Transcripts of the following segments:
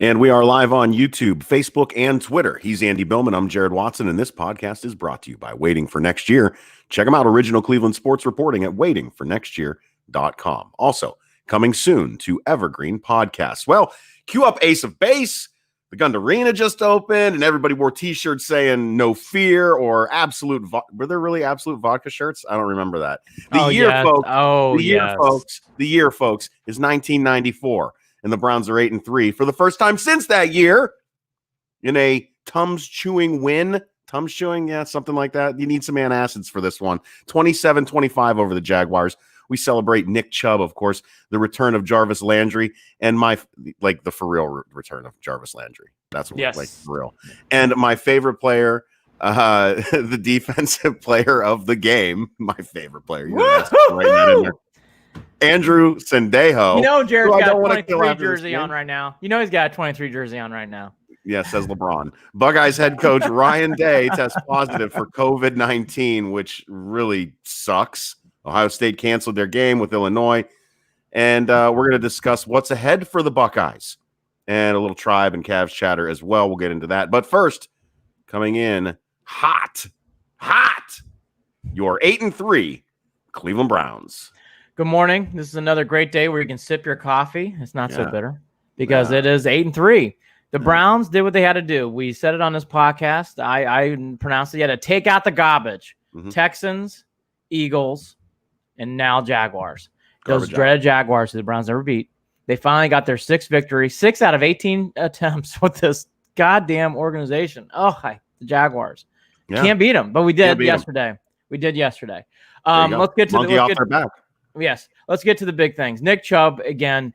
And we are live on YouTube, Facebook, and Twitter. He's Andy Billman. I'm Jared Watson, and this podcast is brought to you by Waiting for Next Year. Check them out, original Cleveland sports reporting at waitingfornextyear.com. Also, coming soon to Evergreen Podcasts. Well, cue up Ace of Base. The Gund Arena just opened, and everybody wore T-shirts saying "No Fear" or "Absolute." Were there really Absolute vodka shirts? I don't remember that. The year, folks, is 1994. And the Browns are 8-3 for the first time since that year in a Tums chewing win. Tums chewing, yeah, something like that. You need some antacids for this one. 27-25 over the Jaguars. We celebrate Nick Chubb, of course, the return of Jarvis Landry, and the for real return of Jarvis Landry. That's what for real. And my favorite player, the defensive player of the game, my favorite player. Andrew Sendejo. You know, Jared's got a 23 jersey on right now. He's got a 23 jersey on right now. Yeah, says LeBron. Buckeyes head coach Ryan Day tests positive for COVID-19, which really sucks. Ohio State canceled their game with Illinois. And we're going to discuss what's ahead for the Buckeyes and a little Tribe and Cavs chatter as well. We'll get into that. But first, coming in hot, your 8-3 Cleveland Browns. Good morning. This is another great day where you can sip your coffee. It's not so bitter because it is 8-3. The Browns did what they had to do. We said it on this podcast. I pronounced it. You had to take out the garbage. Mm-hmm. Texans, Eagles, and now Jaguars. Those dreaded Jaguars that the Browns never beat. They finally got their sixth victory, 6 out of 18 attempts with this goddamn organization. The Jaguars. Yeah. Can't beat them, but we did yesterday. Let's get to their back. Yes, let's get to the big things. Nick Chubb, again,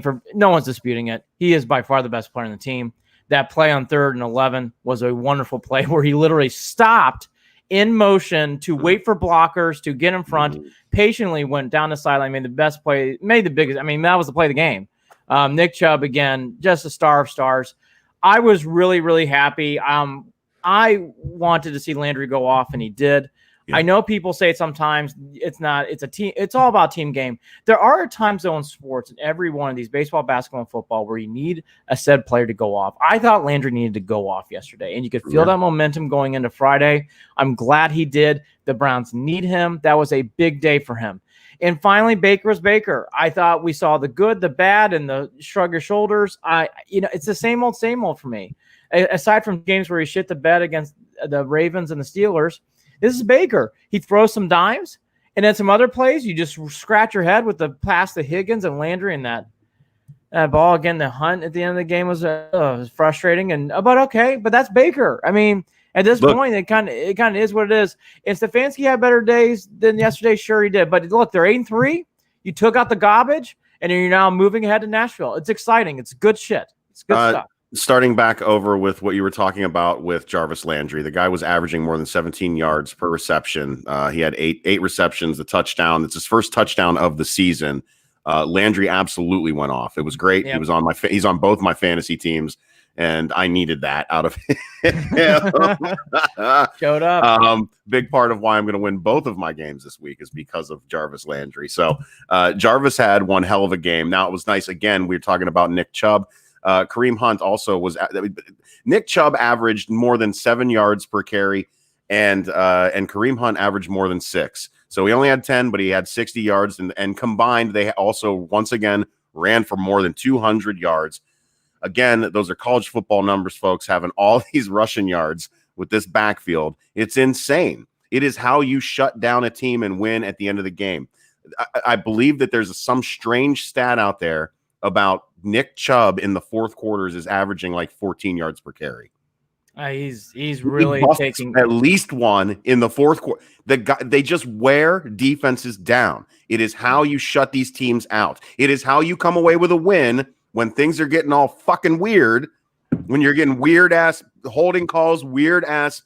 for no one's disputing it. He is by far the best player on the team. That play on 3rd and 11 was a wonderful play where he literally stopped in motion to wait for blockers to get in front, patiently went down the sideline, made the best play, made the biggest. That was the play of the game. Nick Chubb, again, just a star of stars. I was really, really happy. I wanted to see Landry go off, and he did. Yeah. I know people say sometimes it's not. It's a team. It's all about team game. There are times though in sports, in every one of these, baseball, basketball, and football, where you need a said player to go off. I thought Landry needed to go off yesterday, and you could feel that momentum going into Friday. I'm glad he did. The Browns need him. That was a big day for him. And finally, Baker was Baker. I thought we saw the good, the bad, and the shrug your shoulders. It's the same old for me. Aside from games where he shit the bed against the Ravens and the Steelers. This is Baker. He throws some dimes, and then some other plays. You just scratch your head with the pass to Higgins and Landry, and that ball again. The hunt at the end of the game was frustrating, but that's Baker. At this point, it kind of is what it is. And Stefanski had better days than yesterday. Sure, he did. But look, they're 8-3. You took out the garbage, and you're now moving ahead to Nashville. It's exciting. It's good shit. It's good stuff. Starting back over with what you were talking about with Jarvis Landry, the guy was averaging more than 17 yards per reception. He had eight receptions, a touchdown. It's his first touchdown of the season. Landry absolutely went off. It was great. Yep. He was on he's on both my fantasy teams, and I needed that out of him. Showed up. Big part of why I'm going to win both of my games this week is because of Jarvis Landry. So Jarvis had one hell of a game. Now it was nice. Again, we were talking about Nick Chubb. Kareem Hunt also was. Nick Chubb averaged more than 7 yards per carry, and Kareem Hunt averaged more than 6. So he only had 10, but he had 60 yards, and combined, they also once again ran for more than 200 yards. Again, those are college football numbers, folks. Having all these rushing yards with this backfield, it's insane. It is how you shut down a team and win at the end of the game. I believe that there's some strange stat out there about Nick Chubb in the fourth quarters is averaging like 14 yards per carry. He's really taking at least one in the fourth quarter. They just wear defenses down. It is how you shut these teams out. It is how you come away with a win when things are getting all fucking weird. When you're getting weird ass holding calls, weird ass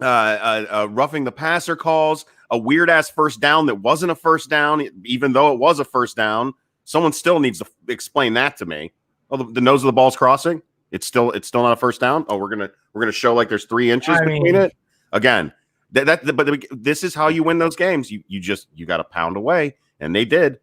roughing the passer calls, a weird ass first down that wasn't a first down, even though it was a first down. Someone still needs to explain that to me. Oh, the nose of the ball's crossing. It's still not a first down. Oh, we're gonna show like there's 3 inches between it. Again, but this is how you win those games. You got to pound away, and they did.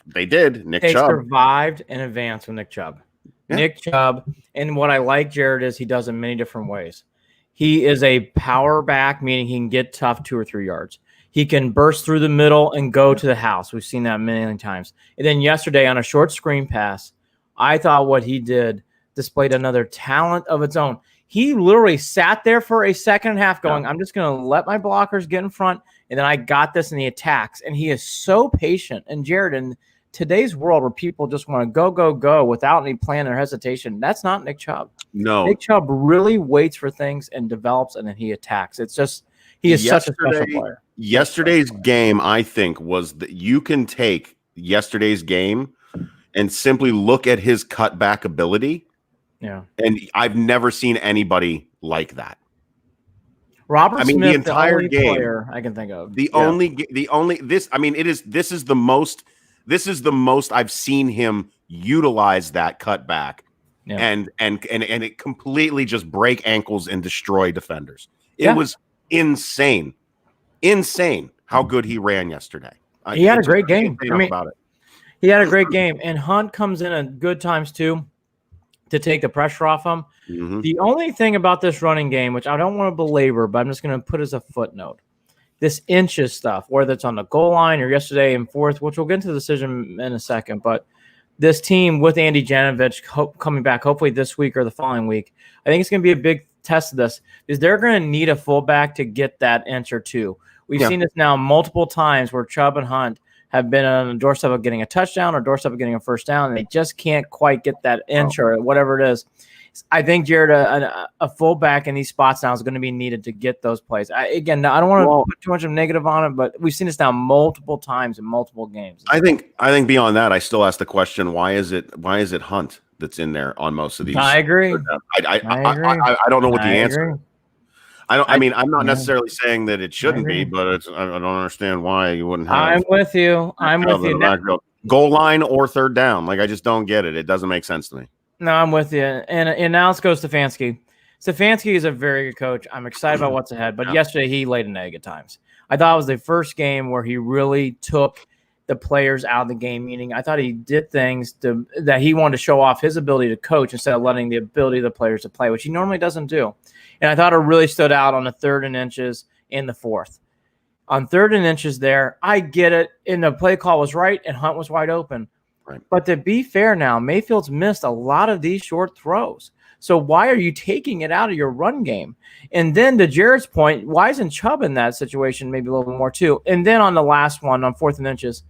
They did. Nick Chubb survived and advanced with Nick Chubb. Yeah. Nick Chubb. And what I like, Jared, is he does it many different ways. He is a power back, meaning he can get tough 2 or 3 yards. He can burst through the middle and go to the house. We've seen that many times. And then yesterday on a short screen pass, I thought what he did displayed another talent of its own. He literally sat there for a second and a half going, I'm just going to let my blockers get in front, and then I got this in the attacks. And he is so patient. And Jared, in today's world where people just want to go without any plan or hesitation, that's not Nick Chubb. No. Nick Chubb really waits for things and develops, and then he attacks. It's just he is such a special player. Yesterday's game, I think, was that you can take yesterday's game and simply look at his cutback ability. Yeah. And I've never seen anybody like that. Robert Smith, the entire the game player I can think of. This is the most I've seen him utilize that cutback. Yeah. And it completely just break ankles and destroy defenders. It was insane how good he ran yesterday. He had a great game. About it. He had a great game, and Hunt comes in at good times too to take the pressure off him. Mm-hmm. The only thing about this running game, which I don't want to belabor, but I'm just going to put as a footnote, this inches stuff, whether it's on the goal line or yesterday in fourth, which we'll get into the decision in a second, but this team with Andy Janovich coming back hopefully this week or the following week, I think it's going to be a big test of this because they're going to need a fullback to get that inch or two. We've seen this now multiple times where Chubb and Hunt have been on the doorstep of getting a touchdown or doorstep of getting a first down, and they just can't quite get that inch or whatever it is. I think, Jared, a fullback in these spots now is going to be needed to get those plays. I don't want to put too much of negative on it, but we've seen this now multiple times in multiple games. I think beyond that, I still ask the question: Why is it Hunt that's in there on most of these? I agree. I don't know what the answer is. I'm not necessarily saying that it shouldn't be, but I don't understand why you wouldn't have. I'm with you. Goal line or third down. Like, I just don't get it. It doesn't make sense to me. No, I'm with you. And now let's go Stefanski. Stefanski is a very good coach. I'm excited about what's ahead. But yesterday he laid an egg at times. I thought it was the first game where he really took the players out of the game, meaning I thought he did things that he wanted to show off his ability to coach instead of letting the ability of the players to play, which he normally doesn't do. And I thought it really stood out on the 3rd and inches in the 4th. On 3rd and inches there, I get it. And the play call was right, and Hunt was wide open. Right. But to be fair now, Mayfield's missed a lot of these short throws. So why are you taking it out of your run game? And then to Jared's point, why isn't Chubb in that situation maybe a little bit more too? And then on the last one, on 4th and inches,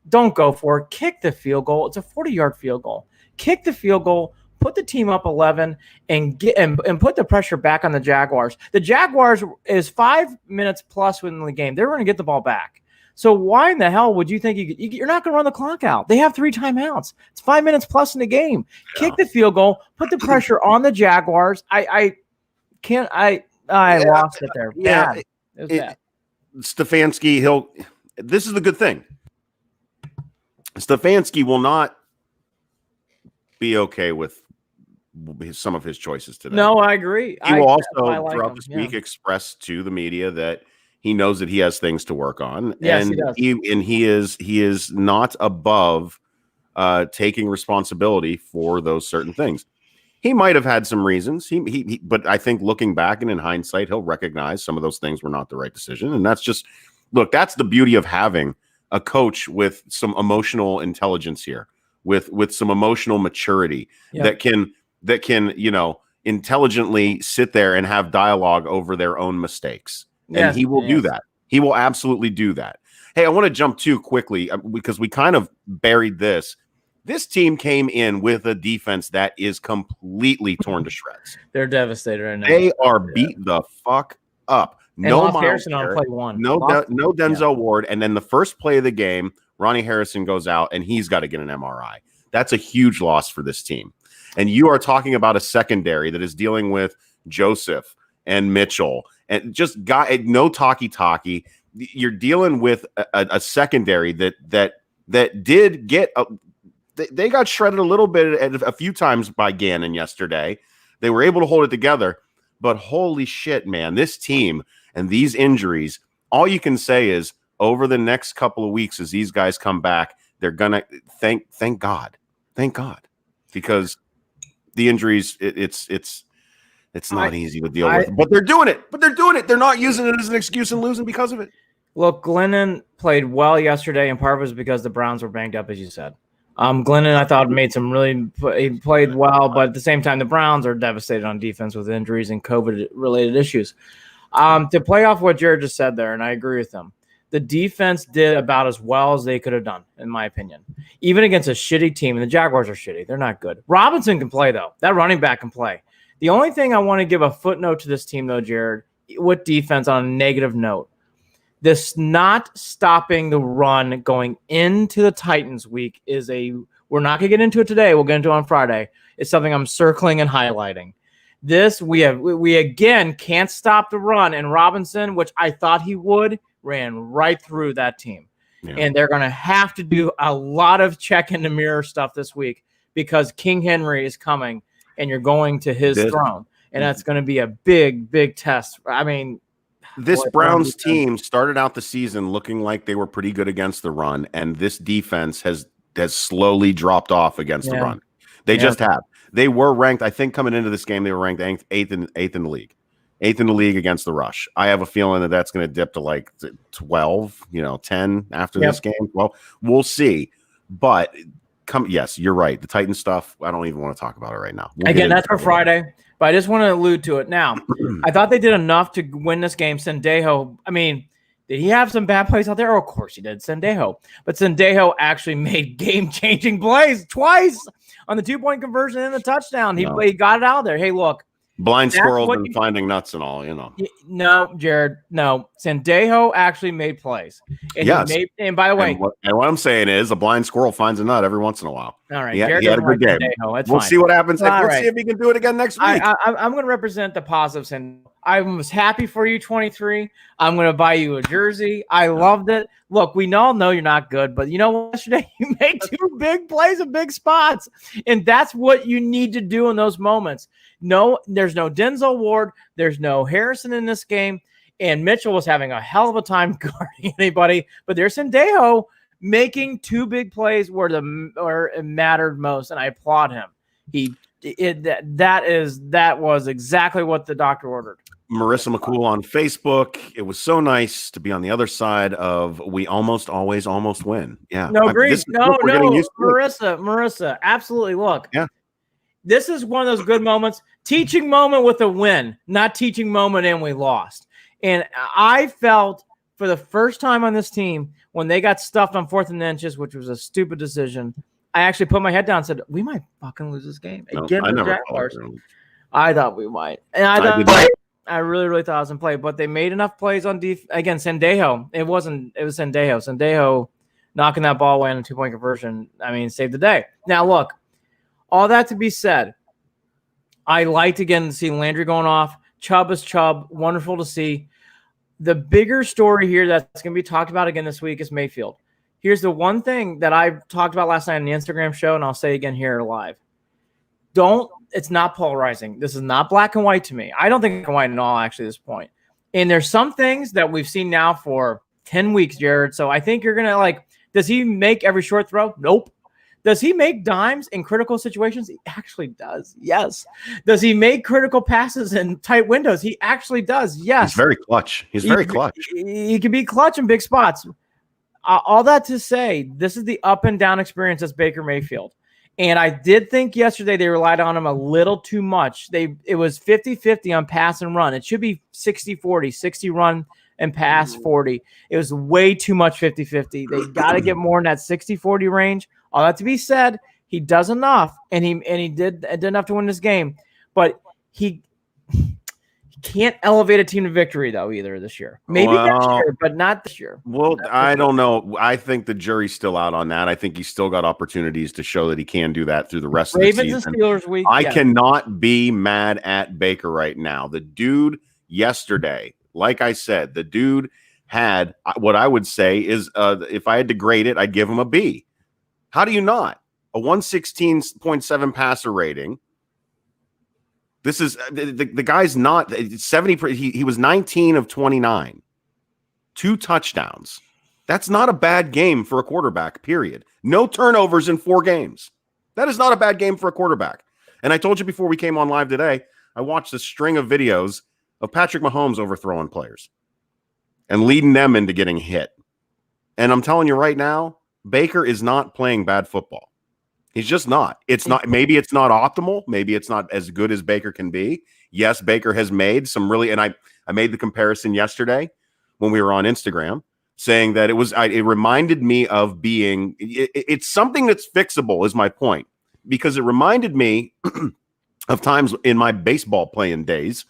don't go for it. Kick the field goal. It's a 40-yard field goal. Kick the field goal. Put the team up 11 and put the pressure back on the Jaguars. The Jaguars is 5 minutes plus within the game. They're going to get the ball back. So why in the hell would you think you're not going to run the clock out? They have 3 timeouts. It's 5 minutes plus in the game. Yeah. Kick the field goal. Put the pressure on the Jaguars. I lost it there. Yeah, bad. It was bad. Stefanski, this is the good thing. Stefanski will not be okay with some of his choices today. No, I agree. He will also throughout this week express to the media that he knows that he has things to work on. Yes, and he does. He is not above taking responsibility for those certain things. He might have had some reasons. But I think looking back and in hindsight, he'll recognize some of those things were not the right decision. And that's the beauty of having a coach with some emotional intelligence here, with some emotional maturity that can intelligently sit there and have dialogue over their own mistakes. And he will do that. He will absolutely do that. Hey, I want to jump too quickly because we kind of buried this. This team came in with a defense that is completely torn to shreds. They're devastated right now. They are beat the fuck up. No Harrison on play 1. No Denzel Ward. And then the first play of the game, Ronnie Harrison goes out and he's got to get an MRI. That's a huge loss for this team. And you are talking about a secondary that is dealing with Joseph and Mitchell and just got no talkie. You're dealing with a secondary that did get they got shredded a little bit a few times by Gannon yesterday. They were able to hold it together, but holy shit, man, this team and these injuries, all you can say is over the next couple of weeks as these guys come back, they're gonna thank God, because the injuries, it's not easy to deal with. But they're doing it. They're not using it as an excuse and losing because of it. Look, Glennon played well yesterday, and part of it was because the Browns were banged up, as you said. Glennon, I thought, he played well, but at the same time, the Browns are devastated on defense with injuries and COVID-related issues. To play off what Jared just said there, and I agree with him, the defense did about as well as they could have done, in my opinion. Even against a shitty team, and the Jaguars are shitty. They're not good. Robinson can play, though. That running back can play. The only thing I want to give a footnote to this team, though, Jared, with defense on a negative note, this not stopping the run going into the Titans week we're not going to get into it today. We'll get into it on Friday. It's something I'm circling and highlighting. We again can't stop the run, and Robinson, which I thought he would, ran right through that team. Yeah. And they're going to have to do a lot of check in the mirror stuff this week because King Henry is coming and you're going to his throne. And that's going to be a big, big test. I mean, this Browns team started out the season looking like they were pretty good against the run, and this defense has slowly dropped off against the run. They just have. They were ranked, I think, coming into this game, they were ranked eighth in the league. 8th in the league against the rush. I have a feeling that that's going to dip to like 12, 10 after this game. Well, we'll see. But yes, you're right. The Titan stuff, I don't even want to talk about it right now. Again, that's for Friday. But I just want to allude to it now. I thought they did enough to win this game. Sendejo, I mean, did he have some bad plays out there? Oh, of course he did, Sendejo. But Sendejo actually made game-changing plays twice on the 2-point conversion and the touchdown. He got it out there. Hey, look. Blind squirrels and finding nuts and all, No, Jared, no. Sendejo actually made plays. And yes. And by the way. And what I'm saying is a blind squirrel finds a nut every once in a while. All right. He had a good game. We'll see what happens. Let's see if he can do it again next week. I'm going to represent the positives. And I was happy for you, 23. I'm going to buy you a jersey. I loved it. Look, we all know you're not good, but you know what? Yesterday you made 2 big plays in big spots. And that's what you need to do in those moments. No, there's no Denzel Ward. There's no Harrison in this game. And Mitchell was having a hell of a time guarding anybody. But there's Sendejo making 2 big plays where it mattered most. And I applaud him. That was exactly what the doctor ordered. Marissa McCool on Facebook. It was so nice to be on the other side of we almost always almost win. Yeah. No, agreed. No, Marissa, absolutely. Look. Yeah. This is one of those good moments. Teaching moment with a win, not teaching moment and we lost. And I felt for the first time on this team when they got stuffed on 4th and inches, which was a stupid decision, I actually put my head down and said, we might fucking lose this game. Again, the Jaguars. I thought we might. And I really, really thought I was in play. But they made enough plays on defense. Again, Sendejo. It was Sendejo. Sendejo knocking that ball away on a 2-point conversion, saved the day. Now, look. All that to be said, I liked again to see Landry going off. Chubb is Chubb. Wonderful to see. The bigger story here that's going to be talked about again this week is Mayfield. Here's the one thing that I talked about last night on the Instagram show, and I'll say again here live. It's not polarizing. This is not black and white to me. I don't think black and white at all, actually, at this point. And there's some things that we've seen now for 10 weeks, Jared. So I think you're going to does he make every short throw? Nope. Does he make dimes in critical situations? He actually does. Yes. Does he make critical passes in tight windows? He actually does. Yes. He's very clutch. He's very clutch. He can be clutch in big spots. All that to say, this is the up and down experience as Baker Mayfield. And I did think yesterday they relied on him a little too much. It was 50-50 on pass and run. It should be 60-40, 60 run and pass 40. It was way too much 50-50. They got to get more in that 60-40 range. All that to be said, he does enough, and he did enough to win this game. But he can't elevate a team to victory, though, either this year. Maybe next year, but not this year. Well, I don't know. I think the jury's still out on that. I think he's still got opportunities to show that he can do that through the rest of the season. Ravens and Steelers week. I cannot be mad at Baker right now. The dude yesterday, like I said, the dude had what I would say is if I had to grade it, I'd give him a B. How do you not? A 116.7 passer rating. This is the guy's not 70. He was 19 of 29, 2 touchdowns. That's not a bad game for a quarterback, period. No turnovers in 4 games. That is not a bad game for a quarterback. And I told you before we came on live today, I watched a string of videos of Patrick Mahomes overthrowing players and leading them into getting hit. And I'm telling you right now, Baker is not playing bad football. He's just not. It's not. Maybe it's not optimal. Maybe it's not as good as Baker can be. Yes, Baker has made some really, and I made the comparison yesterday when we were on Instagram, saying that it reminded me of being, it's something that's fixable is my point, because it reminded me of times in my baseball playing days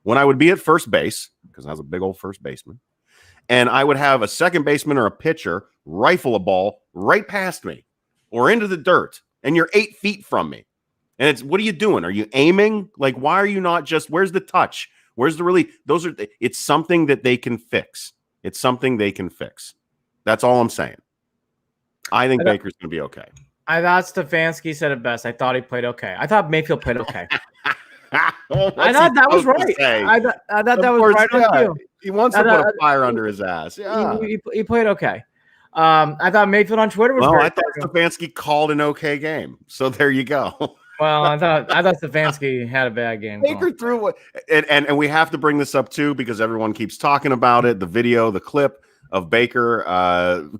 when I would be at first base, because I was a big old first baseman, and I would have a second baseman or a pitcher rifle a ball right past me or into the dirt, and you're 8 feet from me. And it's, what are you doing? Are you aiming? Like, why are you not just, where's the touch? Where's the really, it's something that they can fix. It's something they can fix. That's all I'm saying. I think Baker's going to be okay. I thought Stefanski said it best. I thought he played okay. I thought Mayfield played okay. I thought that was right. I thought that was right on cue. He wants to put a fire under his ass. Yeah. He played okay. I thought Mayfield on Twitter was I thought Stefanski called an okay game. So there you go. Well, I thought Stefanski had a bad game. Baker threw what, and we have to bring this up too because everyone keeps talking about it. The video, the clip of Baker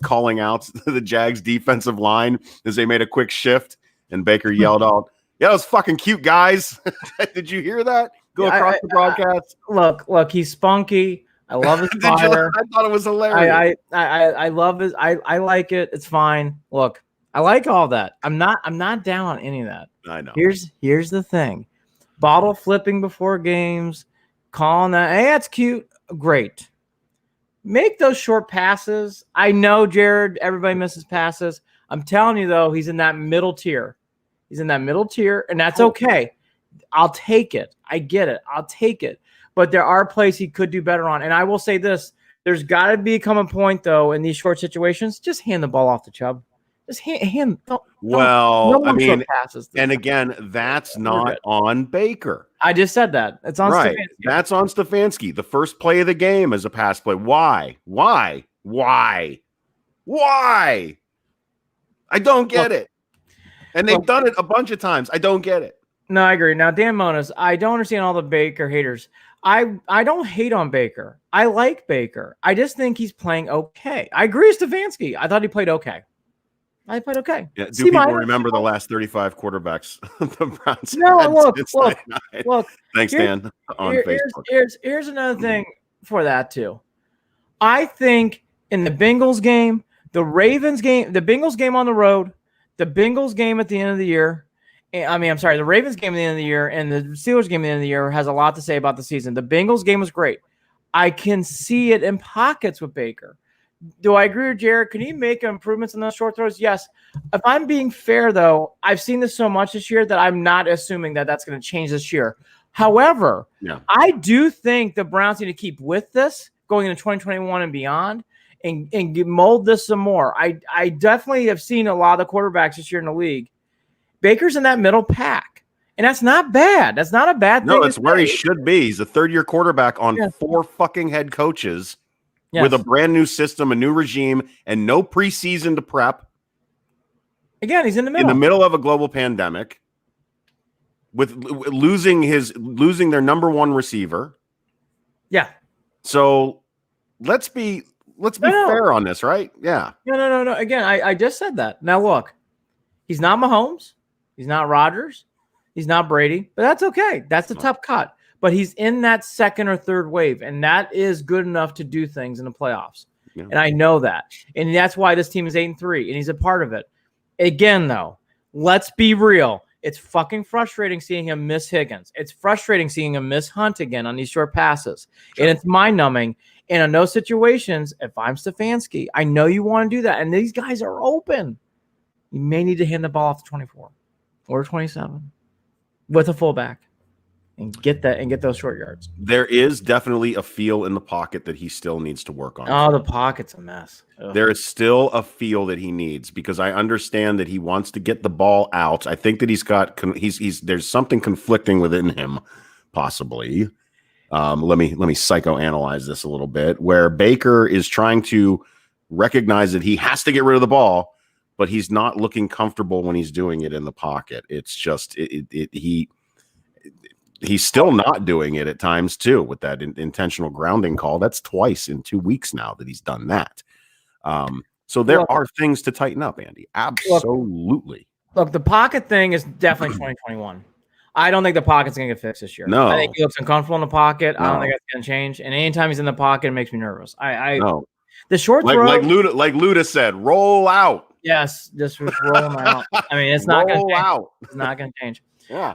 calling out the Jags defensive line as they made a quick shift, and Baker yelled out, "Yeah, it was fucking cute, guys." Did you hear that? Go across the broadcast. Look, he's spunky. I love his fire. I thought it was hilarious. I love his. I like it. It's fine. Look, I like all that. I'm not down on any of that. I know. Here's the thing. Bottle flipping before games, calling that, hey, that's cute. Great. Make those short passes. I know, Jared, everybody misses passes. I'm telling you, though, he's in that middle tier. He's in that middle tier, and that's okay. I'll take it. I get it. I'll take it. But there are plays he could do better on. And I will say this. There's got to become a point, though, in these short situations, just hand the ball off to Chubb. Just hand. I mean, and again, that's not on Baker. I just said that. It's on Stefanski. That's on Stefanski. The first play of the game is a pass play. Why? I don't get it. And they've done it a bunch of times. I don't get it. No, I agree. Now, Dan Monas, I don't understand all the Baker haters. I don't hate on Baker. I like Baker. I just think he's playing okay. I agree with Stefanski. I thought he played okay. I played okay. Yeah, do people remember the last 35 quarterbacks the Browns had? Look. Thanks, Dan, on Facebook. Here's another thing for that, too. I think in the Bengals game, the Ravens game, the Bengals game on the road, the Bengals game at the end of the year, the Ravens game at the end of the year and the Steelers game at the end of the year has a lot to say about the season. The Bengals game was great. I can see it in pockets with Baker. Do I agree with Jared? Can he make improvements in those short throws? Yes. If I'm being fair, though, I've seen this so much this year that I'm not assuming that that's going to change this year. However, I do think the Browns need to keep with this going into 2021 and beyond and mold this some more. I definitely have seen a lot of the quarterbacks this year in the league. Baker's in that middle pack, and that's not bad. That's not a bad thing. No, that's where he should be. He's a third-year quarterback on 4 fucking head coaches. Yes. With a brand new system, a new regime, and no preseason to prep. Again, he's in the middle. In the middle of a global pandemic, with losing their number one receiver. Yeah. So let's be fair on this, right? Yeah. No. Again, I just said that. Now look, he's not Mahomes, he's not Rodgers, he's not Brady, but that's okay. That's the tough cut. But he's in that second or third wave, and that is good enough to do things in the playoffs. Yeah. And I know that. And that's why this team is 8-3, and he's a part of it. Again, though, let's be real. It's fucking frustrating seeing him miss Higgins. It's frustrating seeing him miss Hunt again on these short passes. Sure. And it's mind-numbing. And in those situations, if I'm Stefanski, I know you want to do that, and these guys are open. You may need to hand the ball off to 24 or 27 with a fullback. And get those short yards. There is definitely a feel in the pocket that he still needs to work on. Oh, the pocket's a mess. Ugh. There is still a feel that he needs because I understand that he wants to get the ball out. I think that there's something conflicting within him, possibly. Let me psychoanalyze this a little bit. Where Baker is trying to recognize that he has to get rid of the ball, but he's not looking comfortable when he's doing it in the pocket. It's just he's still not doing it at times too with that intentional grounding call. That's twice in 2 weeks now that he's done that. So there are things to tighten up, Andy. Absolutely. Look, the pocket thing is definitely 2021. I don't think the pocket's going to get fixed this year. No. I think he looks uncomfortable in the pocket. No. I don't think that's going to change. And anytime he's in the pocket, it makes me nervous. No. The short throw. Like Luda said, roll out. Yes, just roll him out. I mean, it's not going to change. Out. It's not going to change. Yeah.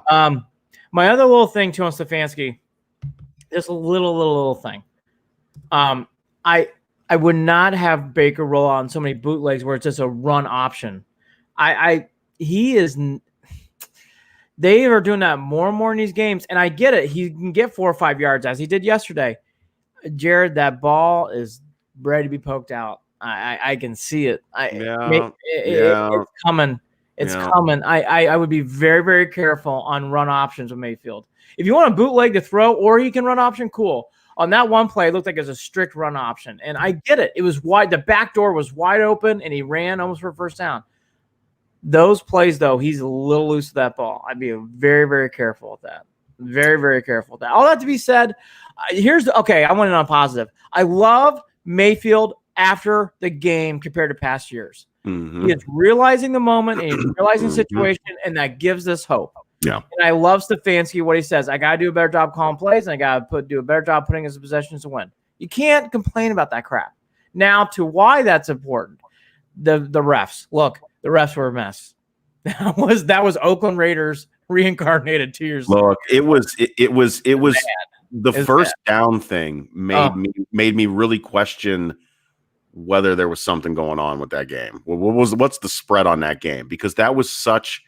My other little thing too on Stefanski, just a little thing. I would not have Baker roll out on so many bootlegs where it's just a run option. They are doing that more and more in these games, and I get it. He can get 4 or 5 yards as he did yesterday. Jared, that ball is ready to be poked out. I can see it. It's coming. It's coming. I would be very, very careful on run options with Mayfield. If you want a bootleg to throw or he can run option, cool. On that one play, it looked like it was a strict run option. And I get it. It was wide. The back door was wide open, and he ran almost for a first down. Those plays, though, he's a little loose with that ball. I'd be very, very careful with that. Very, very careful with that. All that to be said, I want it on positive. I love Mayfield after the game compared to past years. Mm-hmm. He is realizing the moment, and he's realizing the situation, and that gives us hope. Yeah. And I love Stefanski, what he says. I got to do a better job calling plays, and I got to do a better job putting us in possessions to win. You can't complain about that crap. Now, to why that's important, the refs. Look, the refs were a mess. That was Oakland Raiders reincarnated 2 years ago. Look, it was the first down thing made me really question whether there was something going on with that game. What's the spread on that game? Because that was such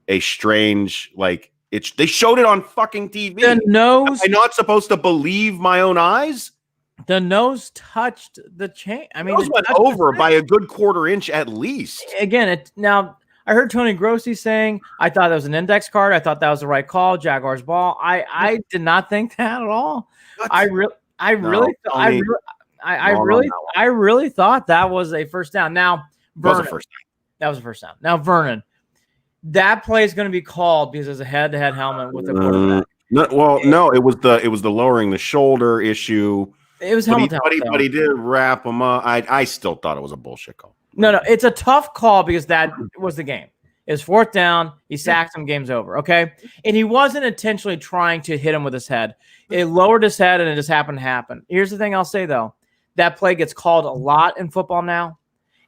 a strange, they showed it on fucking TV. The nose. Am I not supposed to believe my own eyes? The nose touched the chain. I mean, it went over by a good quarter inch at least. Again, now I heard Tony Grossi saying, I thought that was an index card. I thought that was the right call. Jaguars ball. I did not think that at all. I really thought that was a first down. Now, Vernon, that was a first down. Now, Vernon, that play is going to be called because there's a head-to-head helmet with the quarterback. No, it was the lowering the shoulder issue. It was helmet, but he did wrap him up. I still thought it was a bullshit call. No, it's a tough call because that was the game. It's 4th down. He sacks him. Game's over. Okay, and he wasn't intentionally trying to hit him with his head. It lowered his head, and it just happened to happen. Here's the thing I'll say though: that play gets called a lot in football now,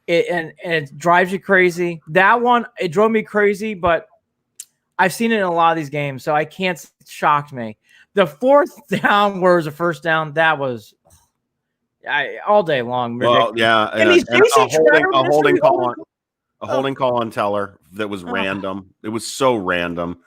and it drives you crazy. That one, it drove me crazy, but I've seen it in a lot of these games, so I can't. It shocked me. The 4th down where it was a first down, that was all day long. Well, yeah, and a holding call on Teller that was random. It was so random,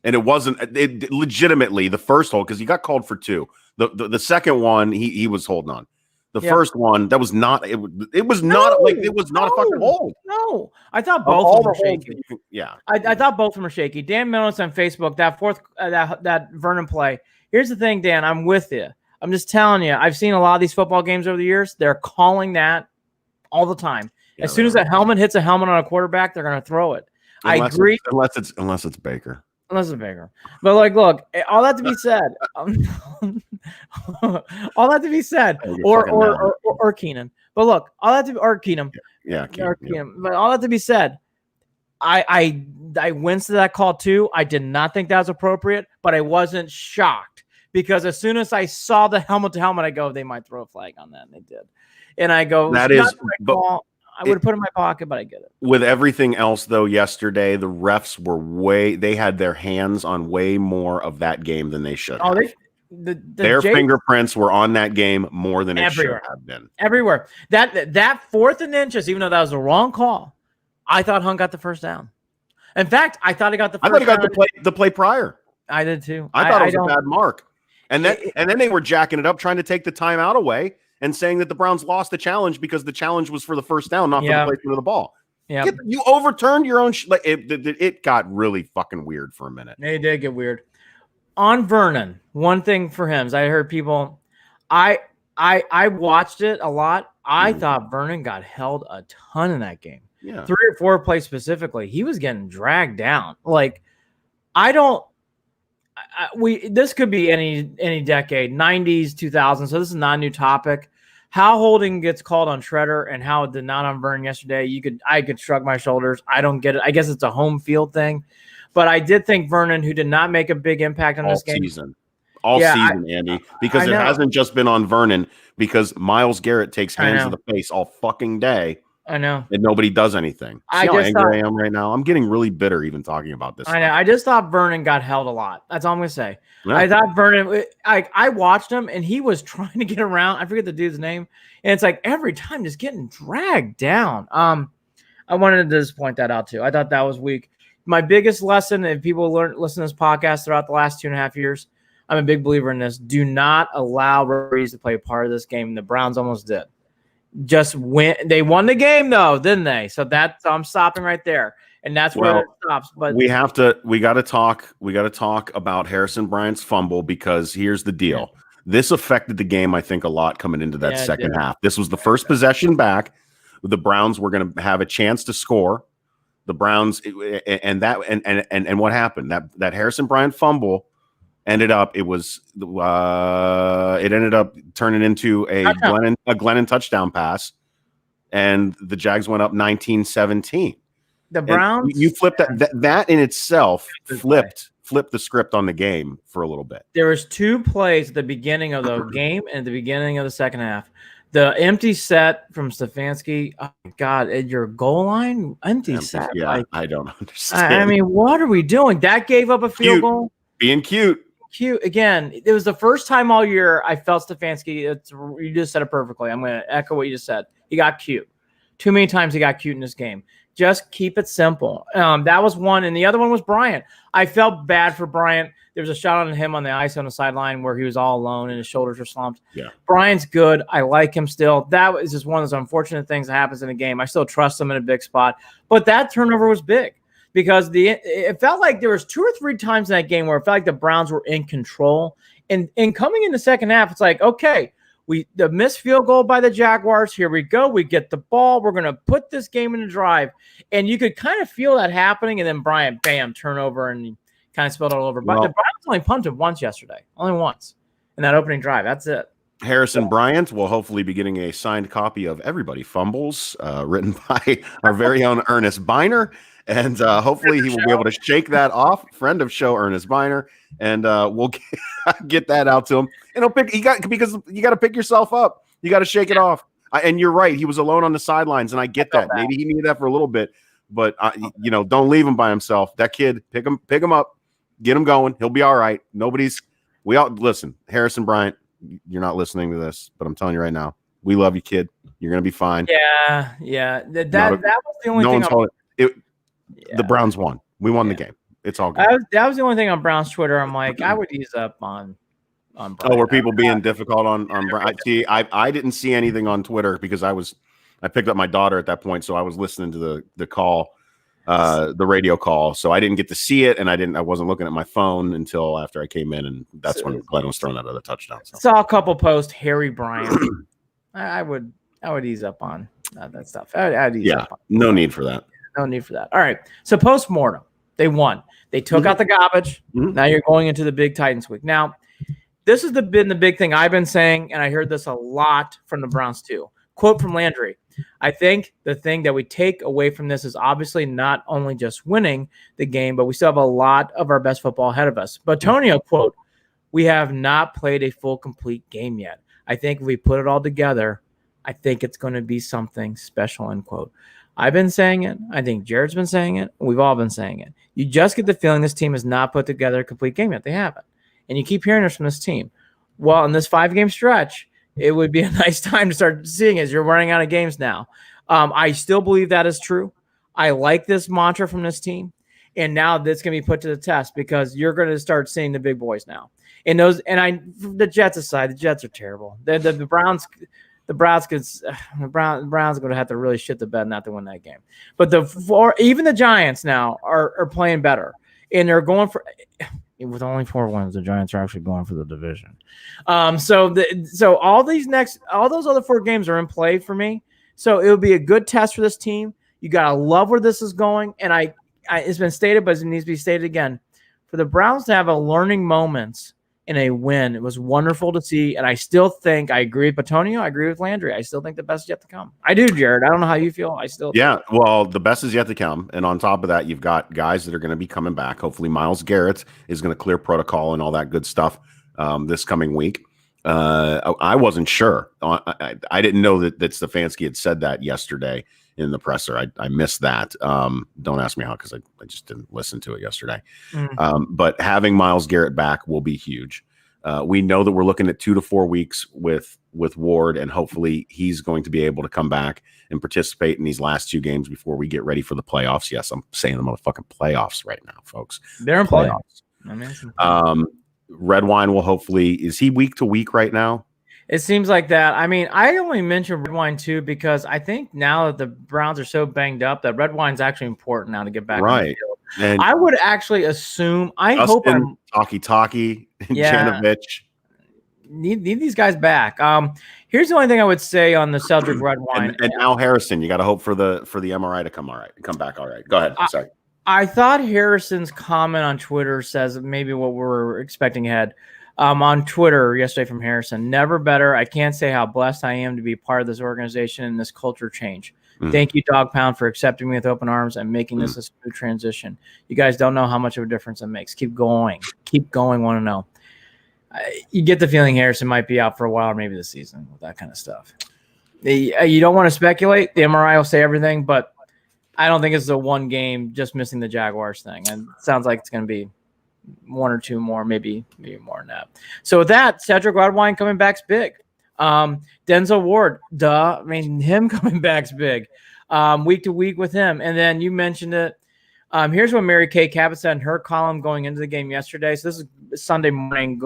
and it wasn't. It legitimately the first hold because he got called for 2. The second one he was holding on. The first one that was not. It was not a fucking hold. No, I thought both of them were shaky. Yeah, I thought both of them were shaky. Dan Mills on Facebook, that Vernon play. Here's the thing, Dan. I'm with you. I'm just telling you. I've seen a lot of these football games over the years. They're calling that all the time. Yeah, as soon as that helmet hits a helmet on a quarterback, they're going to throw it. I agree. Unless it's Baker. Unless it's Baker. But look, all that to be said. All that to be said. Or Keenan. But look, all that to or Keenum. Yeah, Keenum. But all that to be said, I winced at that call too. I did not think that was appropriate, but I wasn't shocked because as soon as I saw the helmet to helmet, I go, they might throw a flag on that, and they did. And I go, that is. I would have put it in my pocket, but I get it. With everything else, though, yesterday, the refs were they had their hands on way more of that game than they should have. Their fingerprints were on that game more than it should have been. Everywhere. That 4th and inches, even though that was the wrong call, I thought Hunt got the first down. In fact, I thought he got the first down. I thought he got the play prior. I did too. I thought it was a bad mark. And then they were jacking it up, trying to take the timeout away. And saying that the Browns lost the challenge because the challenge was for the first down, not for the placement of the ball. Yeah, you overturned your own. It got really fucking weird for a minute. It did get weird. On Vernon, one thing for him is I heard people. I watched it a lot. I thought Vernon got held a ton in that game. Yeah. 3 or 4 plays specifically, he was getting dragged down. Like, I don't. This could be any decade, 90s, 2000s. So this is not a new topic. How holding gets called on Shredder and how it did not on Vernon yesterday. I could shrug my shoulders. I don't get it. I guess it's a home field thing, but I did think Vernon, who did not make a big impact on this game all season, Andy, because it hasn't just been on Vernon, because Myles Garrett takes hands to the face all fucking day. I know. And nobody does anything. See how angry I am right now? I'm getting really bitter even talking about this. I know. I just thought Vernon got held a lot. That's all I'm going to say. Yeah. I thought Vernon, I watched him, and he was trying to get around. I forget the dude's name. And it's like every time just getting dragged down. I wanted to just point that out too. I thought that was weak. My biggest lesson, if people listen to this podcast throughout the last 2.5 years, I'm a big believer in this. Do not allow referees to play a part of this game. The Browns almost did. Just win. They won the game though, didn't they? So I'm stopping right there, and that's where it stops. But we got to talk about Harrison Bryant's fumble, because here's the deal. Yeah. This affected the game, I think, a lot coming into that second half. This was the first possession back. The Browns were going to have a chance to score. The Browns and what happened? That Harrison Bryant fumble ended up turning into a Glennon touchdown pass, and the Jags went up 19-17. The Browns, you flipped that in itself flipped the script on the game for a little bit. There was 2 plays at the beginning of the game and at the beginning of the second half. The empty set from Stefanski, oh my God, at your goal line, empty set. Yeah, I don't understand. I mean, what are we doing? That gave up a field goal. Being cute. Again, it was the first time all year I felt Stefanski. You just said it perfectly. I'm going to echo what you just said. He got cute. Too many times he got cute in this game. Just keep it simple. That was one, and the other one was Bryant. I felt bad for Bryant. There was a shot on him on the ice on the sideline where he was all alone and his shoulders were slumped. Yeah, Bryant's good. I like him still. That was just one of those unfortunate things that happens in a game. I still trust him in a big spot, but that turnover was big. Because it felt like there was 2 or 3 times in that game where it felt like the Browns were in control. And coming in the second half, it's like, okay, the missed field goal by the Jaguars. Here we go. We get the ball. We're going to put this game in a drive. And you could kind of feel that happening. And then Bryant, bam, turnover, and he kind of spilled it all over. But the Browns only punted once yesterday. Only once in that opening drive. That's it. Harrison Bryant will hopefully be getting a signed copy of Everybody Fumbles, written by our very own Ernest Biner. And hopefully he will be able to shake that off. Friend of show, Ernest Biner, and we'll get that out to him. And because you got to pick yourself up. You got to shake it off. And you're right. He was alone on the sidelines, and I get that. Maybe he needed that for a little bit, but don't leave him by himself. That kid, pick him up, get him going. He'll be all right. Listen, Harrison Bryant. You're not listening to this, but I'm telling you right now, we love you, kid. You're gonna be fine. Yeah. That was the only thing. The Browns won. We won the game. It's all good. That was the only thing on Browns Twitter. I'm like, I would ease up on Browns. Oh, were people being difficult on Browns? I didn't see anything on Twitter because I picked up my daughter at that point, so I was listening to the call, the radio call. So I didn't get to see it, and I wasn't looking at my phone until after I came in, and that's when Glenn was throwing that other touchdown. So. Saw a couple posts. Harry Bryant. I would ease up on that stuff. I'd ease up on. No need for that. No need for that. All right. So post-mortem, they won. They took out the garbage. Now you're going into the big Titans week. Now, this has been the big thing I've been saying, and I heard this a lot from the Browns too. Quote from Landry. I think the thing that we take away from this is obviously not only just winning the game, but we still have a lot of our best football ahead of us. But Tonio, quote, we have not played a full, complete game yet. I think if we put it all together, I think it's going to be something special, end quote. I've been saying it. I think Jared's been saying it. We've all been saying it. You just get the feeling this team has not put together a complete game yet. They haven't. And you keep hearing this from this team. Well, in this 5-game stretch, it would be a nice time to start seeing as you're running out of games now. I still believe that is true. I like this mantra from this team. And now that's going to be put to the test because you're going to start seeing the big boys now. And the Jets aside, the Jets are terrible. The Browns – the Browns are going to have to really shit the bed not to win that game. But even the Giants now are playing better, and they're going for with only 4 wins. The Giants are actually going for the division. So all those other 4 games are in play for me. So it would be a good test for this team. You got to love where this is going. And it's been stated, but it needs to be stated again. For the Browns to have a learning moments in a win, it was wonderful to see. And I still think I agree with Petonio. I agree with Landry. I still think the best is yet to come. I do, Jared. I don't know how you feel. Yeah, well, the best is yet to come. And on top of that, you've got guys that are going to be coming back. Hopefully, Myles Garrett is going to clear protocol and all that good stuff this coming week. I wasn't sure. I didn't know that Stefanski had said that yesterday in the presser. I missed that. Don't ask me how, because I just didn't listen to it yesterday. But having Myles Garrett back will be huge. We know that we're looking at 2 to 4 weeks with Ward, and hopefully he's going to be able to come back and participate in these last 2 games before we get ready for the playoffs. Yes, I'm saying the motherfucking playoffs right now, folks. They're in playoffs. Redwine will hopefully, is he week to week right now? It seems like that. I mean, I only mentioned Redwine too because I think now that the Browns are so banged up that Redwine's actually important now to get back on the field. And I would actually assume, Talkie, Janovich. Need these guys back. Here's the only thing I would say on the Cedric Redwine. And now Harrison, you got to hope for the MRI to come back all right. Go ahead. Sorry. I thought Harrison's comment on Twitter says maybe what we're expecting ahead. On Twitter yesterday from Harrison, never better. I can't say how blessed I am to be part of this organization and this culture change. Thank you, Dog Pound, for accepting me with open arms and making this a smooth transition. You guys don't know how much of a difference it makes. Keep going. Want to know. You get the feeling Harrison might be out for a while or maybe this season with that kind of stuff. You don't want to speculate. The MRI will say everything, but I don't think it's a one game just missing the Jaguars thing. And it sounds like it's going to be 1 or 2 more, maybe more than that. So with that, Cedric Redwine coming back's big. Denzel Ward, I mean, him coming back's big. Week to week with him. And then you mentioned it. Here's what Mary Kay Cabot said in her column going into the game yesterday. So this is Sunday morning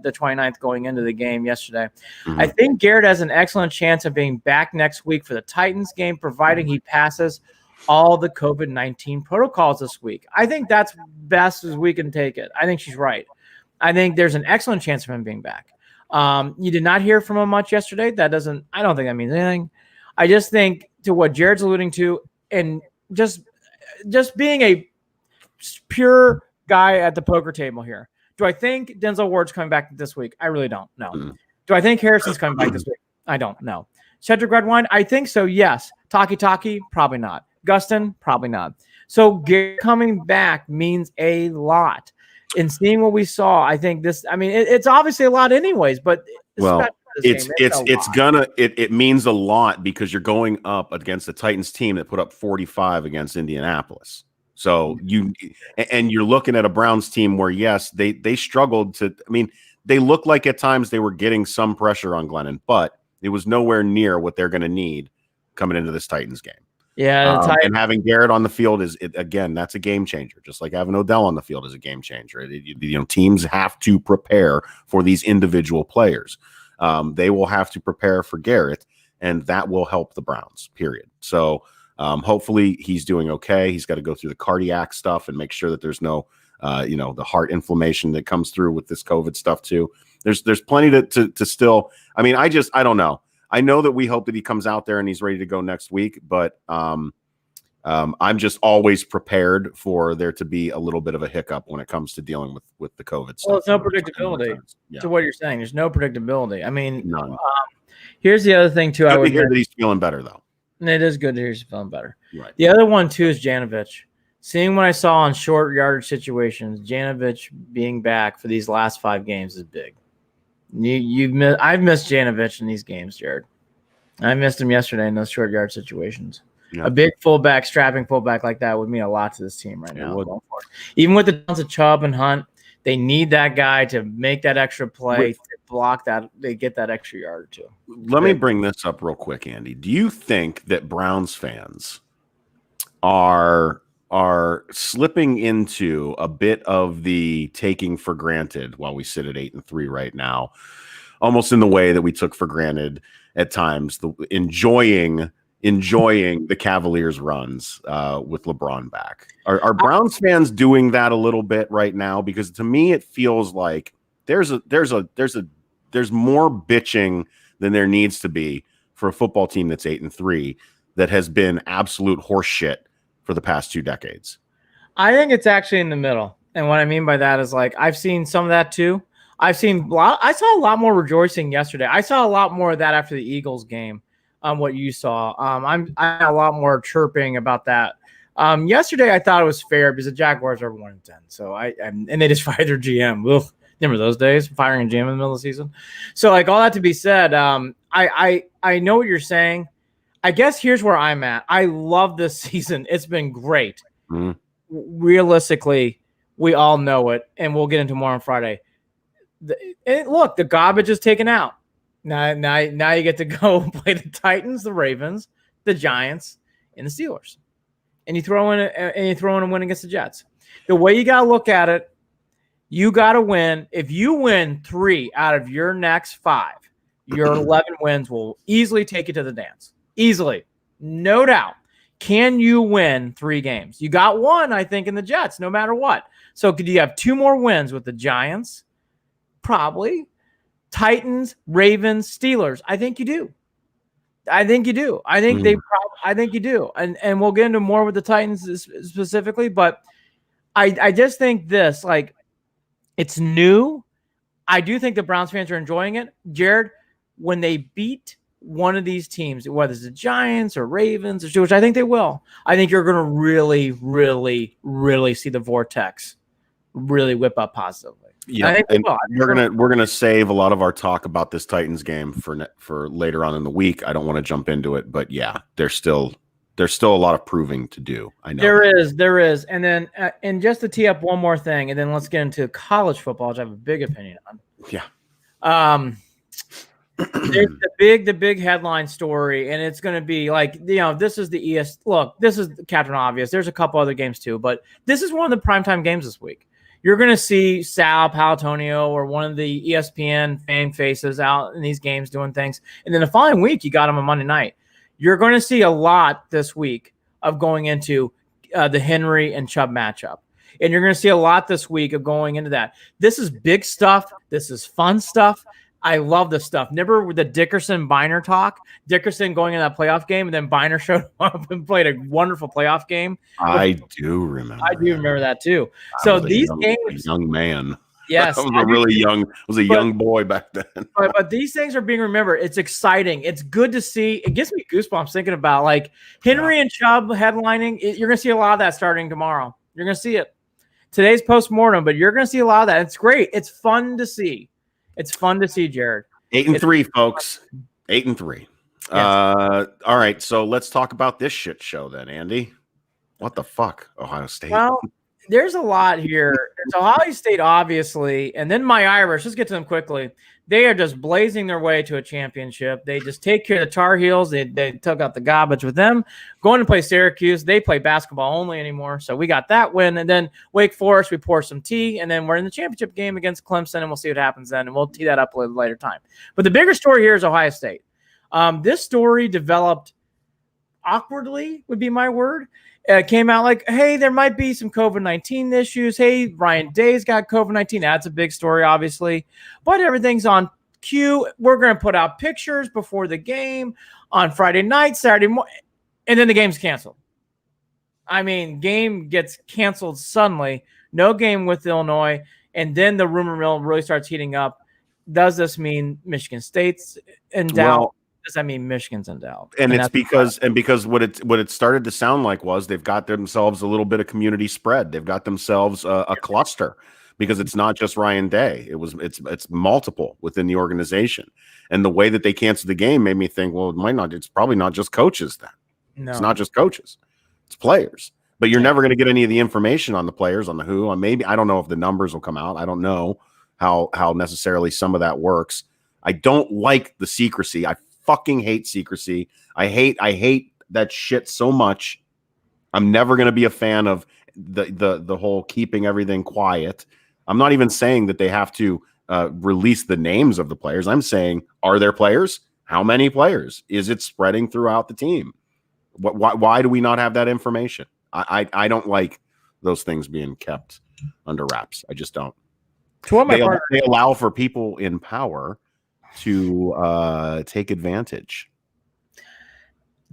the 29th going into the game yesterday. I think Garrett has an excellent chance of being back next week for the Titans game, providing he passes all the COVID-19 protocols this week. I think that's best as we can take it. I think she's right. I think there's an excellent chance of him being back. You did not hear from him much yesterday. I don't think that means anything. I just think to what Jared's alluding to, and just being a pure guy at the poker table here. Do I think Denzel Ward's coming back this week? I really don't know. Do I think Harrison's coming back this week? I don't know. Cedric Redwine? I think so, yes. Talkie, probably not. Gustin, probably not. So Garrett coming back means a lot. And seeing what we saw, I think it's obviously a lot anyways, but it means a lot because you're going up against the Titans team that put up 45 against Indianapolis. So you're looking at a Browns team where, yes, they struggled to, they looked like at times they were getting some pressure on Glennon, but it was nowhere near what they're going to need coming into this Titans game. Yeah, and having Garrett on the field that's a game changer. Just like having Odell on the field is a game changer. Teams have to prepare for these individual players. They will have to prepare for Garrett, and that will help the Browns. Period. So hopefully he's doing okay. He's got to go through the cardiac stuff and make sure that there's no, the heart inflammation that comes through with this COVID stuff too. There's plenty to still. I don't know. I know that we hope that he comes out there and he's ready to go next week, but I'm just always prepared for there to be a little bit of a hiccup when it comes to dealing with the COVID stuff. Well, it's no predictability to what you're saying. There's no predictability. None. Here's the other thing too. I would hear that he's feeling better though. It is good to hear he's feeling better. Right. The other one too is Janovich. Seeing what I saw in short yardage situations, Janovich being back for these last 5 games is big. I've missed Janovich in these games, Jared. I missed him yesterday in those short yard situations. Yeah. A big fullback, strapping fullback like that would mean a lot to this team right now. Even with the downs of Chubb and Hunt, they need that guy to make that extra play, to block that. They get that extra yard or 2. Let me bring this up real quick, Andy. Do you think that Browns fans are slipping into a bit of the taking for granted while we sit at 8-3 right now, almost in the way that we took for granted at times, enjoying the Cavaliers runs with LeBron back? Are Browns fans doing that a little bit right now? Because to me, it feels like there's more bitching than there needs to be for a football team that's 8-3 that has been absolute horseshit for the past 2 decades? I think it's actually in the middle. And what I mean by that is like I've seen some of that too. I saw a lot more rejoicing yesterday. I saw a lot more of that after the Eagles game. What you saw. I had a lot more chirping about that. Yesterday I thought it was fair because the Jaguars are 1-10. So and they just fired their GM. Ugh, remember those days, firing a GM in the middle of the season. So like all that to be said, I know what you're saying. I guess here's where I'm at. I love this season. It's been great. Mm. Realistically, we all know it, and we'll get into more on Friday. Look, the garbage is taken out. Now you get to go play the Titans, the Ravens, the Giants, and the Steelers, and you throw in a win against the Jets. The way you gotta look at it, you gotta win. If you win 3 out of your next 5, your 11 wins will easily take you to the dance. Easily, no doubt. Can you win 3 games? You got 1, I think, in the Jets, no matter what. So could you have 2 more wins with the Giants? Probably. Titans, Ravens, Steelers. I think you do. I think you do. I think I think you do. And we'll get into more with the Titans specifically, but I just think this, like, it's new. I do think the Browns fans are enjoying it. Jared, when they beat one of these teams, whether it's the Giants or Ravens or Steelers, I think they will. I think you're going to really, really, really see the vortex really whip up positively. Yeah, and we're gonna save a lot of our talk about this Titans game for later on in the week. I don't want to jump into it, but yeah, there's still a lot of proving to do. I know there is, and then and just to tee up one more thing, and then let's get into college football, which I have a big opinion on. Yeah. There's the big headline story, and it's going to be like, this is the look, this is Captain Obvious. There's a couple other games too, but this is one of the primetime games this week. You're going to see Sal Paolantonio or one of the ESPN fan faces out in these games doing things. And then the following week, you got them on Monday night. You're going to see a lot this week of going into the Henry and Chubb matchup. And you're going to see a lot this week of going into that. This is big stuff. This is fun stuff. I love this stuff. Remember with the Dickerson-Biner talk? Dickerson going in that playoff game, and then Biner showed up and played a wonderful playoff game. I do remember that too. So these games, young man. Yes, I was a young boy back then. but these things are being remembered. It's exciting. It's good to see. It gives me goosebumps thinking about like Henry and Chubb headlining. You're going to see a lot of that starting tomorrow. You're going to see it. Today's postmortem, but you're going to see a lot of that. It's great. It's fun to see. It's fun to see, Jared. 8-3, folks. 8-3. Yes. All right, so let's talk about this shit show then, Andy. What the fuck, Ohio State? Well, there's a lot here. There's Ohio State, obviously, and then my Irish. Let's get to them quickly. They are just blazing their way to a championship. They just take care of the Tar Heels. They took out the garbage with them. Going to play Syracuse. They play basketball only anymore. So we got that win. And then Wake Forest, we pour some tea. And then we're in the championship game against Clemson, and we'll see what happens then. And we'll tee that up a little later time. But the bigger story here is Ohio State. This story developed awkwardly, would be my word. Came out like, hey, there might be some COVID-19 issues. Hey, Ryan Day's got COVID-19. That's a big story, obviously. But everything's on cue. We're going to put out pictures before the game on Friday night, Saturday morning, and then the game's canceled. I mean, game gets canceled suddenly. No game with Illinois. And then the rumor mill really starts heating up. Does this mean Michigan State's in doubt? Well, does that mean Michigan's in doubt? And it's because what it started to sound like was they've got themselves a little bit of community spread. They've got themselves a cluster because it's not just Ryan Day. It's multiple within the organization. And the way that they canceled the game made me think, well, it's probably not just coaches then. No. It's not just coaches. It's players. But you're never going to get any of the information on the players, on the who, on maybe. I don't know if the numbers will come out. I don't know how necessarily some of that works. I don't like the secrecy. I fucking hate secrecy. I hate that shit so much. I'm never going to be a fan of the whole keeping everything quiet. I'm not even saying that they have to release the names of the players. I'm saying, are there players? How many players? Is it spreading throughout the team? Why do we not have that information? I don't like those things being kept under wraps. I just don't. They allow for people in power to take advantage.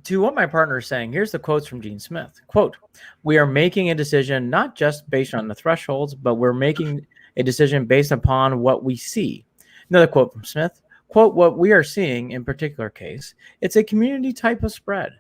to what my partner is saying, here's the quotes from Gene Smith. Quote, "We are making a decision not just based on the thresholds, but we're making a decision based upon what we see." Another quote from Smith, quote, "What we are seeing in particular case, it's a community type of spread.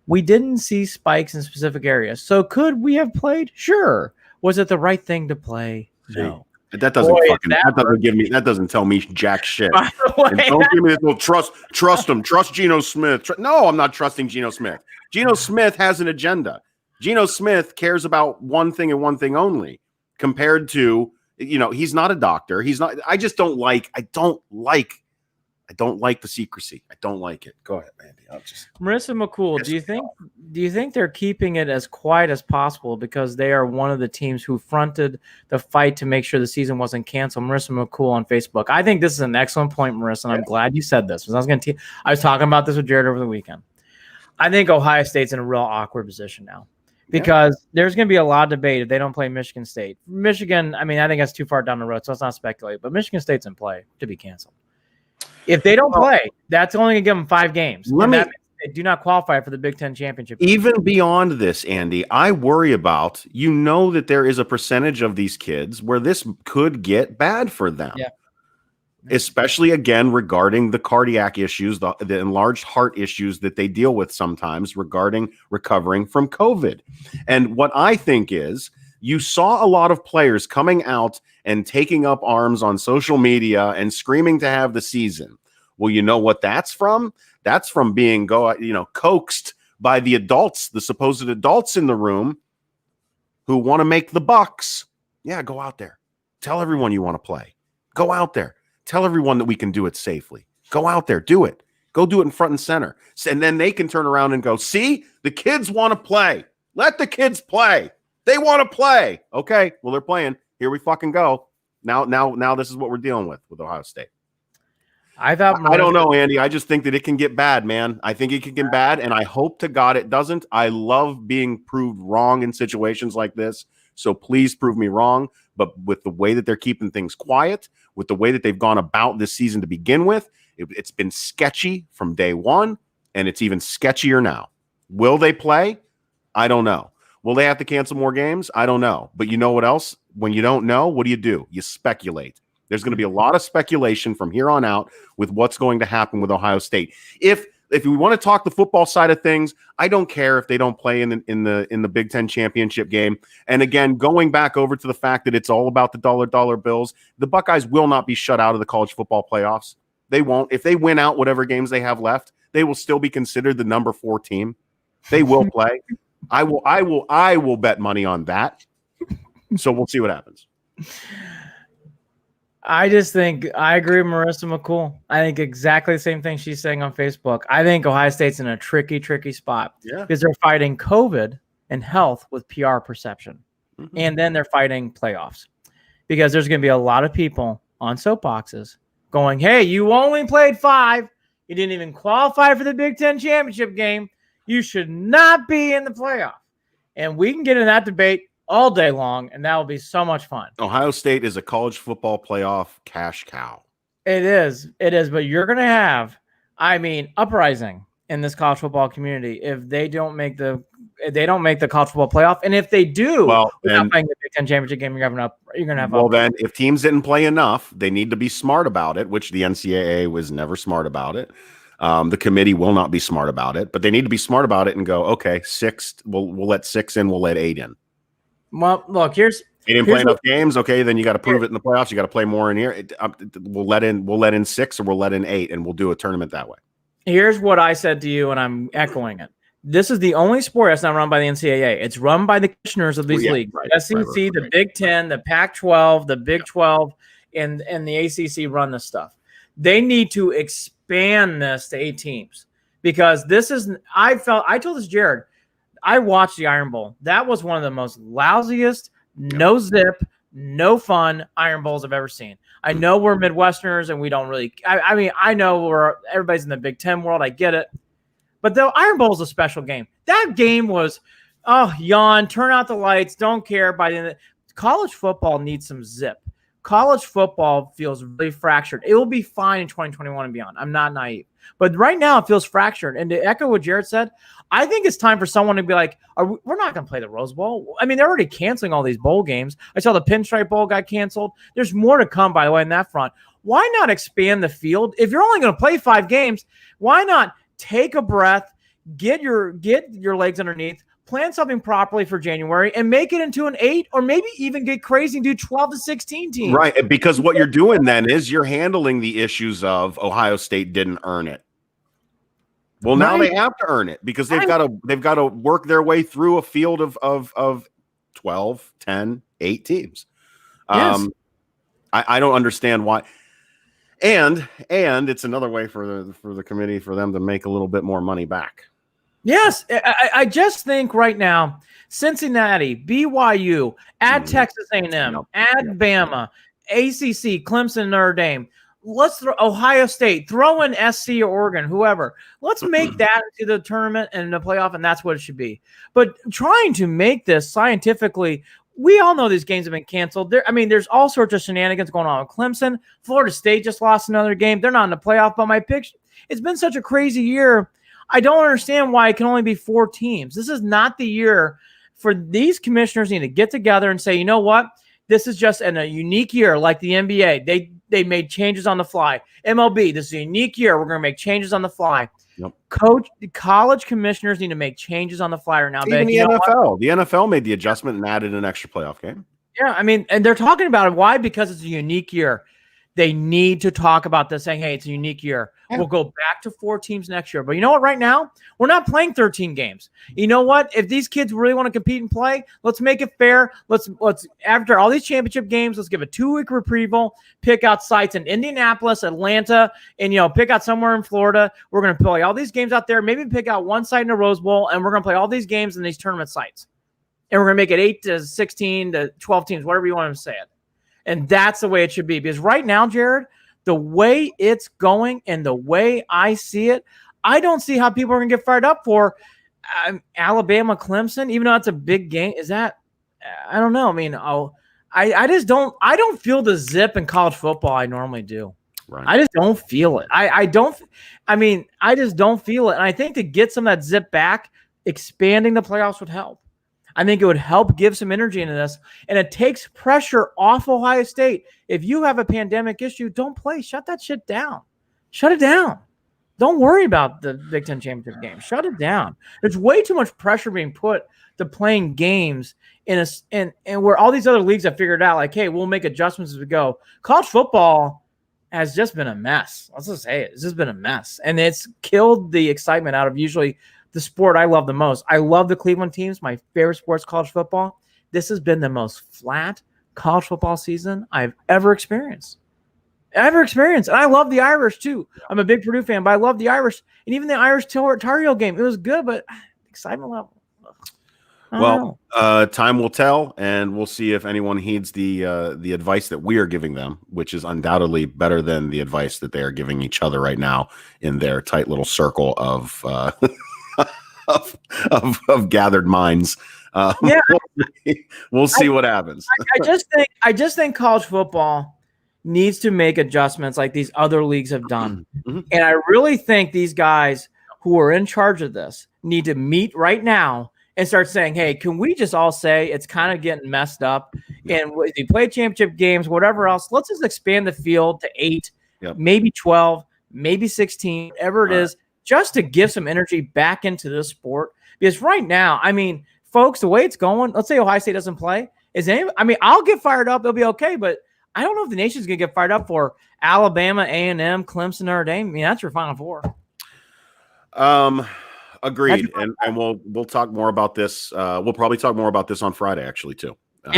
We didn't see spikes in specific areas. So could we have played? Sure. Was it the right thing to play? No." That doesn't tell me jack shit. And don't give me this little trust him, trust Geno Smith. No, I'm not trusting Geno Smith. Geno Smith has an agenda. Geno Smith cares about one thing and one thing only, compared to, he's not a doctor. He's not. I don't like the secrecy. I don't like it. Go ahead, Andy. Marissa McCool, do you think they're keeping it as quiet as possible because they are one of the teams who fronted the fight to make sure the season wasn't canceled? Marissa McCool on Facebook. I think this is an excellent point, Marissa, and I'm glad you said this. I was talking about this with Jared over the weekend. I think Ohio State's in a real awkward position now because there's going to be a lot of debate if they don't play Michigan State. Michigan, I think that's too far down the road, so let's not speculate, but Michigan State's in play to be canceled. If they don't play, that's only going to give them 5 games. That means they do not qualify for the Big Ten championship. Even beyond this, Andy, I worry about, that there is a percentage of these kids where this could get bad for them. Yeah. Especially, again, regarding the cardiac issues, the enlarged heart issues that they deal with sometimes regarding recovering from COVID. And what I think is, you saw a lot of players coming out and taking up arms on social media and screaming to have the season. Well, you know what that's from? That's from being coaxed by the adults, the supposed adults in the room who want to make the bucks. Yeah, go out there. Tell everyone you want to play. Go out there. Tell everyone that we can do it safely. Go out there. Do it. Go do it in front and center. And then they can turn around and go, see, the kids want to play. Let the kids play. They want to play. Okay, well, they're playing. Here we fucking go. Now this is what we're dealing with Ohio State. I don't know, Andy. I just think that it can get bad, man. I think it can get bad, and I hope to God it doesn't. I love being proved wrong in situations like this, so please prove me wrong. But with the way that they're keeping things quiet, with the way that they've gone about this season to begin with, it's been sketchy from day one, and it's even sketchier now. Will they play? I don't know. Will they have to cancel more games? I don't know. But you know what else? When you don't know, what do? You speculate. There's going to be a lot of speculation from here on out with what's going to happen with Ohio State. If we want to talk the football side of things, I don't care if they don't play in the Big Ten championship game. And again, going back over to the fact that it's all about the dollar bills, the Buckeyes will not be shut out of the college football playoffs. They won't. If they win out whatever games they have left, they will still be considered the number 4 team. They will play. I will bet money on that. So we'll see what happens. I just think I agree with Marissa McCool. I think exactly the same thing she's saying on Facebook. I think Ohio State's in a tricky spot because they're fighting COVID and health with PR perception. Mm-hmm. And then they're fighting playoffs because there's going to be a lot of people on soapboxes going, hey, you only played 5. You didn't even qualify for the Big Ten championship game. You should not be in the playoff. And we can get in that debate all day long, and that will be so much fun. Ohio State is a college football playoff cash cow. It is, but you're going to have, uprising in this college football community if they don't make the college football playoff, and if they do, without playing the Big Ten championship game, you're going to have. Well, then, if teams didn't play enough, they need to be smart about it, which the NCAA was never smart about it. The committee will not be smart about it, but they need to be smart about it and go, okay, 6, we'll let 6 in, we'll let 8 in. Well, look, they didn't play enough games. Okay, then you got to prove it in the playoffs. You got to play more in here. We'll let in 6 or we'll let in 8, and we'll do a tournament that way. Here's what I said to you, and I'm echoing it. This is the only sport that's not run by the NCAA. It's run by the commissioners of these leagues. Right, SEC, the Big Ten, the Pac-12, the Big 12, and the ACC run this stuff. They need to expand this to 8 teams because this is. I told this Jared. I watched the Iron Bowl. That was one of the most lousiest, no zip, no fun Iron Bowls I've ever seen. I know we're Midwesterners and we don't really. I know everybody's in the Big Ten world. I get it, but the Iron Bowl is a special game. That game was, yawn, turn out the lights, don't care. By the end, college football needs some zip. college football feels really fractured. It will be fine in 2021 and beyond. I'm not naive. But right now it feels fractured. And to echo what Jared said, I think it's time for someone to be like, we're not going to play the Rose Bowl. I mean, they're already canceling all these bowl games. I saw the Pinstripe Bowl got canceled. There's more to come, by the way, in that front. Why not expand the field? If you're only going to play 5 games, why not take a breath, get your legs underneath, plan something properly for January, and make it into an 8, or maybe even get crazy and do 12 to 16 teams. Right, because what you're doing then is you're handling the issues of Ohio State didn't earn it. Well, now they have to earn it because they've got to work their way through a field of 12, 10, 8 teams. Yes. I don't understand why. And it's another way for the committee for them to make a little bit more money back. Yes, I just think right now, Cincinnati, BYU, add Texas A&M, add Bama, ACC, Clemson, Notre Dame. Let's throw Ohio State, throw in SC or Oregon, whoever. Let's make that into the tournament and the playoff, and that's what it should be. But trying to make this scientifically, we all know these games have been canceled. There's all sorts of shenanigans going on with Clemson. Florida State just lost another game. They're not in the playoff, but my picture, it's been such a crazy year. I don't understand why it can only be 4 teams. This is not the year for these commissioners need to get together and say, you know what? This is just a unique year like the NBA. They made changes on the fly. MLB, this is a unique year. We're going to make changes on the fly. Yep. College commissioners need to make changes on the fly right now. Even the NFL. The NFL made the adjustment and added an extra playoff game. Yeah, and they're talking about it. Why? Because it's a unique year. They need to talk about this, saying, hey, it's a unique year. Yeah. We'll go back to 4 teams next year. But you know what? Right now, we're not playing 13 games. You know what? If these kids really want to compete and play, let's make it fair. Let's after all these championship games, let's give a 2-week reprieve, pick out sites in Indianapolis, Atlanta, and, pick out somewhere in Florida. We're going to play all these games out there, maybe pick out one site in a Rose Bowl, and we're going to play all these games in these tournament sites. And we're going to make it 8 to 16 to 12 teams, whatever you want to say it. And that's the way it should be. Because right now, Jared, the way it's going and the way I see it, I don't see how people are going to get fired up for Alabama, Clemson, even though it's a big game. Is that – I don't know. I just don't – I don't feel the zip in college football I normally do. Right. I just don't feel it. I just don't feel it. And I think to get some of that zip back, expanding the playoffs would help. I think it would help give some energy into this, and it takes pressure off Ohio State. If you have a pandemic issue, don't play. Shut that shit down. Shut it down. Don't worry about the Big Ten championship game. Shut it down. There's way too much pressure being put to playing games and where all these other leagues have figured out, like, hey, we'll make adjustments as we go. College football has just been a mess. Let's just say it. It's just been a mess, and it's killed the excitement out of usually – the sport I love the most. I love the Cleveland teams. My favorite sport's college football. This has been the most flat college football season I've ever experienced. And I love the Irish, too. I'm a big Purdue fan, but I love the Irish. And even the Irish Tar Heel game, it was good, but excitement level. Well, time will tell, and we'll see if anyone heeds the advice that we are giving them, which is undoubtedly better than the advice that they are giving each other right now in their tight little circle of of gathered minds. We'll see what happens. I just think college football needs to make adjustments like these other leagues have done. Mm-hmm. And I really think these guys who are in charge of this need to meet right now and start saying, hey, can we just all say it's kind of getting messed up? And if you play championship games, whatever else, let's just expand the field to 8, maybe 12, maybe 16, whatever it is, just to give some energy back into this sport. Because right now, folks, the way it's going, let's say Ohio State doesn't play. I'll get fired up. It'll be okay. But I don't know if the nation's going to get fired up for Alabama, A&M, Clemson, Notre Dame. That's your Final Four. Agreed. And we'll talk more about this. We'll probably talk more about this on Friday, actually, too. Over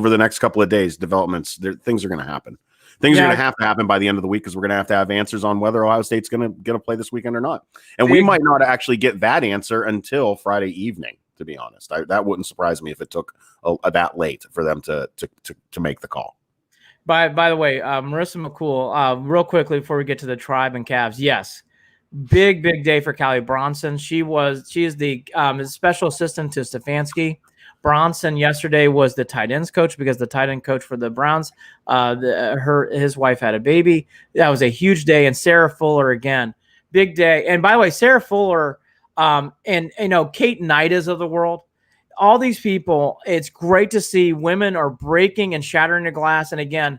the next couple of days, developments, things are going to happen. Things are going to happen by the end of the week because we're going to have answers on whether Ohio State's going to play this weekend or not. And we might not actually get that answer until Friday evening, to be honest. That wouldn't surprise me if it took that late for them to make the call. By the way, Marissa McCool, real quickly before we get to the Tribe and Cavs, yes, big day for Callie Bronson. She is the special assistant to Stefanski. Bronson yesterday was the tight ends coach because the tight end coach for the Browns, his wife had a baby. That was a huge day. And Sarah Fuller again, big day. And by the way, Sarah Fuller and Kate Nidas of the world, all these people, it's great to see women are breaking and shattering the glass. And again,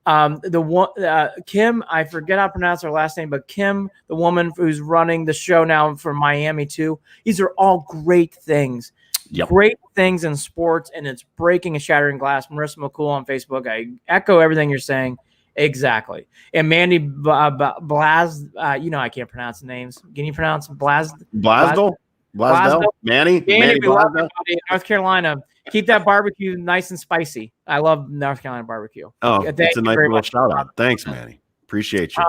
Kim, I forget how to pronounce her last name, but Kim, the woman who's running the show now for Miami too. These are all great things. Yep. Great things in sports, and it's breaking and shattering glass. Marissa McCool on Facebook. I echo everything you're saying. Exactly. And Mandy Blaz, I can't pronounce the names. Can you pronounce Blasdell? Manny Blasdell. North Carolina. Keep that barbecue nice and spicy. I love North Carolina barbecue. Oh, that's a nice little shout out. Thanks, Manny. Appreciate you.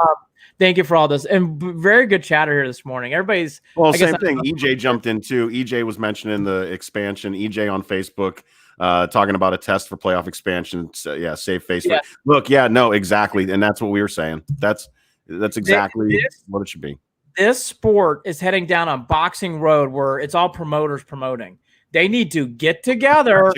Thank you for all this. And very good chatter here this morning. Everybo's same thing. EJ jumped in too. EJ was mentioning the expansion. EJ on Facebook talking about a test for playoff expansion. So, save Facebook. Yeah. Look, exactly. And that's what we were saying. That's exactly what it should be. This sport is heading down a boxing road where it's all promoters promoting. They need to get together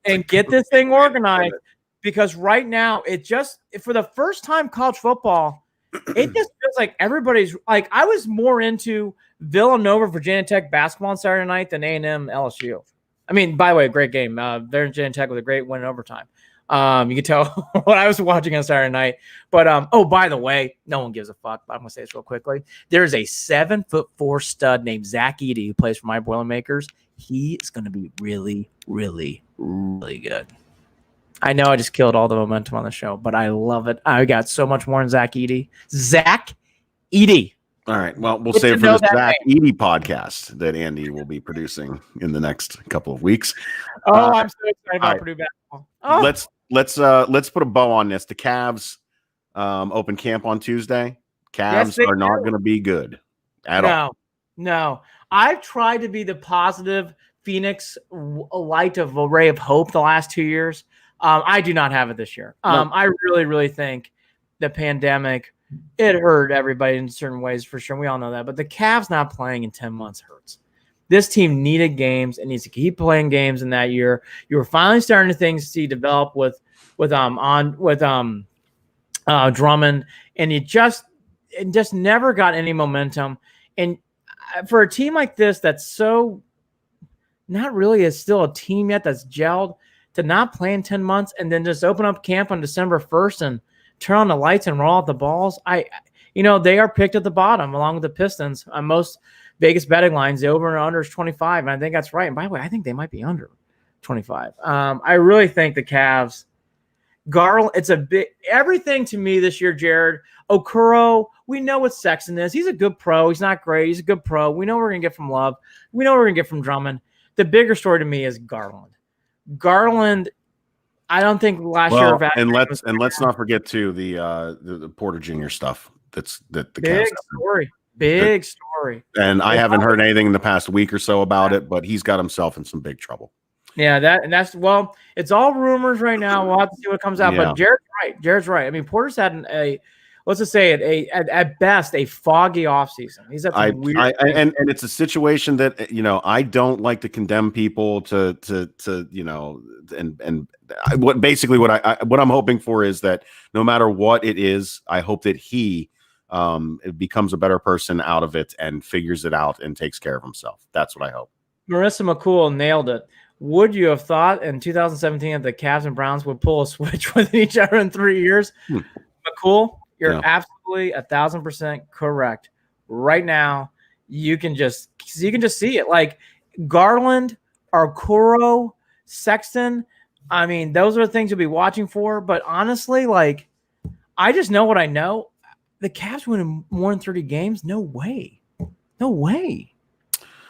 and get this thing organized, because right now it just, for the first time college football, it just feels like everybody's like, I was more into Villanova, Virginia Tech basketball on Saturday night than A&M LSU. I mean, by the way, a great game. Virginia Tech with a great win in overtime. You can tell what I was watching on Saturday night. But by the way, no one gives a fuck. But I'm gonna say this real quickly. There's a 7'4" stud named Zach Edey who plays for my Boilermakers. He is gonna be really, really, really good. I know I just killed all the momentum on the show, but I love it. I got so much more in Zach Edey. Zach Edey. All right. Well, we'll save for the Zach Edey podcast that Andy will be producing in the next couple of weeks. I'm so excited about Purdue basketball. Let's put a bow on this. The Cavs open camp on Tuesday. Cavs are not going to be good at all. No. I've tried to be the positive Phoenix light of a ray of hope the last 2 years. I do not have it this year. No. I really, really think the pandemic, it hurt everybody in certain ways for sure. We all know that. But the Cavs not playing in 10 months hurts. This team needed games and needs to keep playing games in that year. You were finally starting to see develop with Drummond, and it just never got any momentum. And for a team like this, that's so not really is still a team yet that's gelled, to not play in 10 months and then just open up camp on December 1st and turn on the lights and roll out the balls. They are picked at the bottom along with the Pistons on most Vegas betting lines. The over and under is 25, and I think that's right. And by the way, I think they might be under 25. I really think the Cavs, Garland, it's a big everything to me this year. Jared Okoro, we know what Sexton is. He's a good pro. He's not great. He's a good pro. We know what we're gonna get from Love. We know what we're gonna get from Drummond. The bigger story to me is Garland. I don't think last year. And let's not forget too the Porter Jr. stuff. That's the big story. Big story. And I haven't heard anything in the past week or so about it, but he's got himself in some big trouble. Yeah, that's it's all rumors right now. We'll have to see what comes out. Yeah. But Jared's right. I mean, Porter's had let's just say it, at best, a foggy offseason. He's at some weird and it's a situation that, I don't like to condemn people to what I'm hoping for is that no matter what it is, I hope that he becomes a better person out of it and figures it out and takes care of himself. That's what I hope. Marissa McCool nailed it. Would you have thought in 2017 that the Cavs and Browns would pull a switch with each other in 3 years? McCool, you're absolutely 1,000% correct. Right now, you can just see it. Like Garland, Okoro, Sexton. I mean, those are the things you'll be watching for. But honestly, like, I just know what I know. The Cavs winning more than 30 games? No way.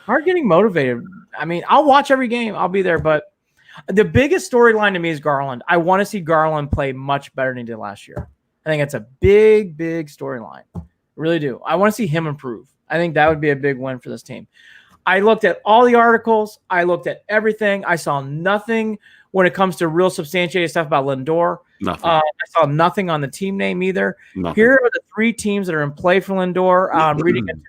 Hard getting motivated. I mean, I'll watch every game. I'll be there. But the biggest storyline to me is Garland. I want to see Garland play much better than he did last year. I think it's a big, big storyline. I really do. I want to see him improve. I think that would be a big win for this team. I looked at all the articles. I looked at everything. I saw nothing when it comes to real substantiated stuff about Lindor. Nothing. I saw nothing on the team name either. Nothing. Here are the 3 teams that are in play for Lindor. Reading into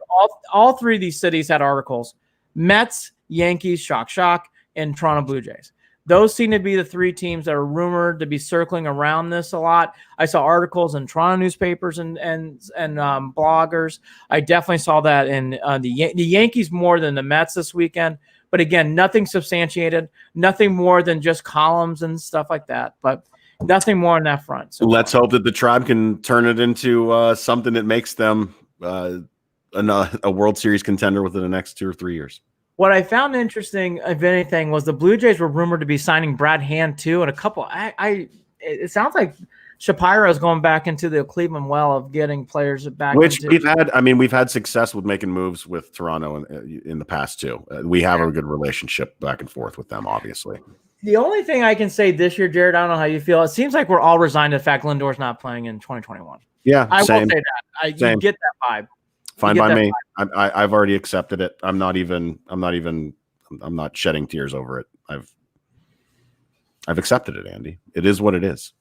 all 3 of these cities had articles. Mets, Yankees, shock. and Toronto Blue Jays. Those seem to be the three teams that are rumored to be circling around this a lot. I saw articles in Toronto newspapers and bloggers. I definitely saw that in the Yankees more than the Mets this weekend. But again, nothing substantiated, nothing more than just columns and stuff like that. But nothing more on that front. So let's hope that the Tribe can turn it into something that makes them a World Series contender within the next 2 or 3 years. What I found interesting, if anything, was the Blue Jays were rumored to be signing Brad Hand too, and a couple. It sounds like Shapiro is going back into the Cleveland well of getting players back. Which we've had. I mean, we've had success with making moves with Toronto in the past too. We have a good relationship back and forth with them, obviously. The only thing I can say this year, Jared, I don't know how you feel. It seems like we're all resigned to the fact Lindor's not playing in 2021. Yeah, I will say that. You get that vibe. Fine by me. I've already accepted it. I'm not shedding tears over it. I've accepted it, Andy. It is what it is.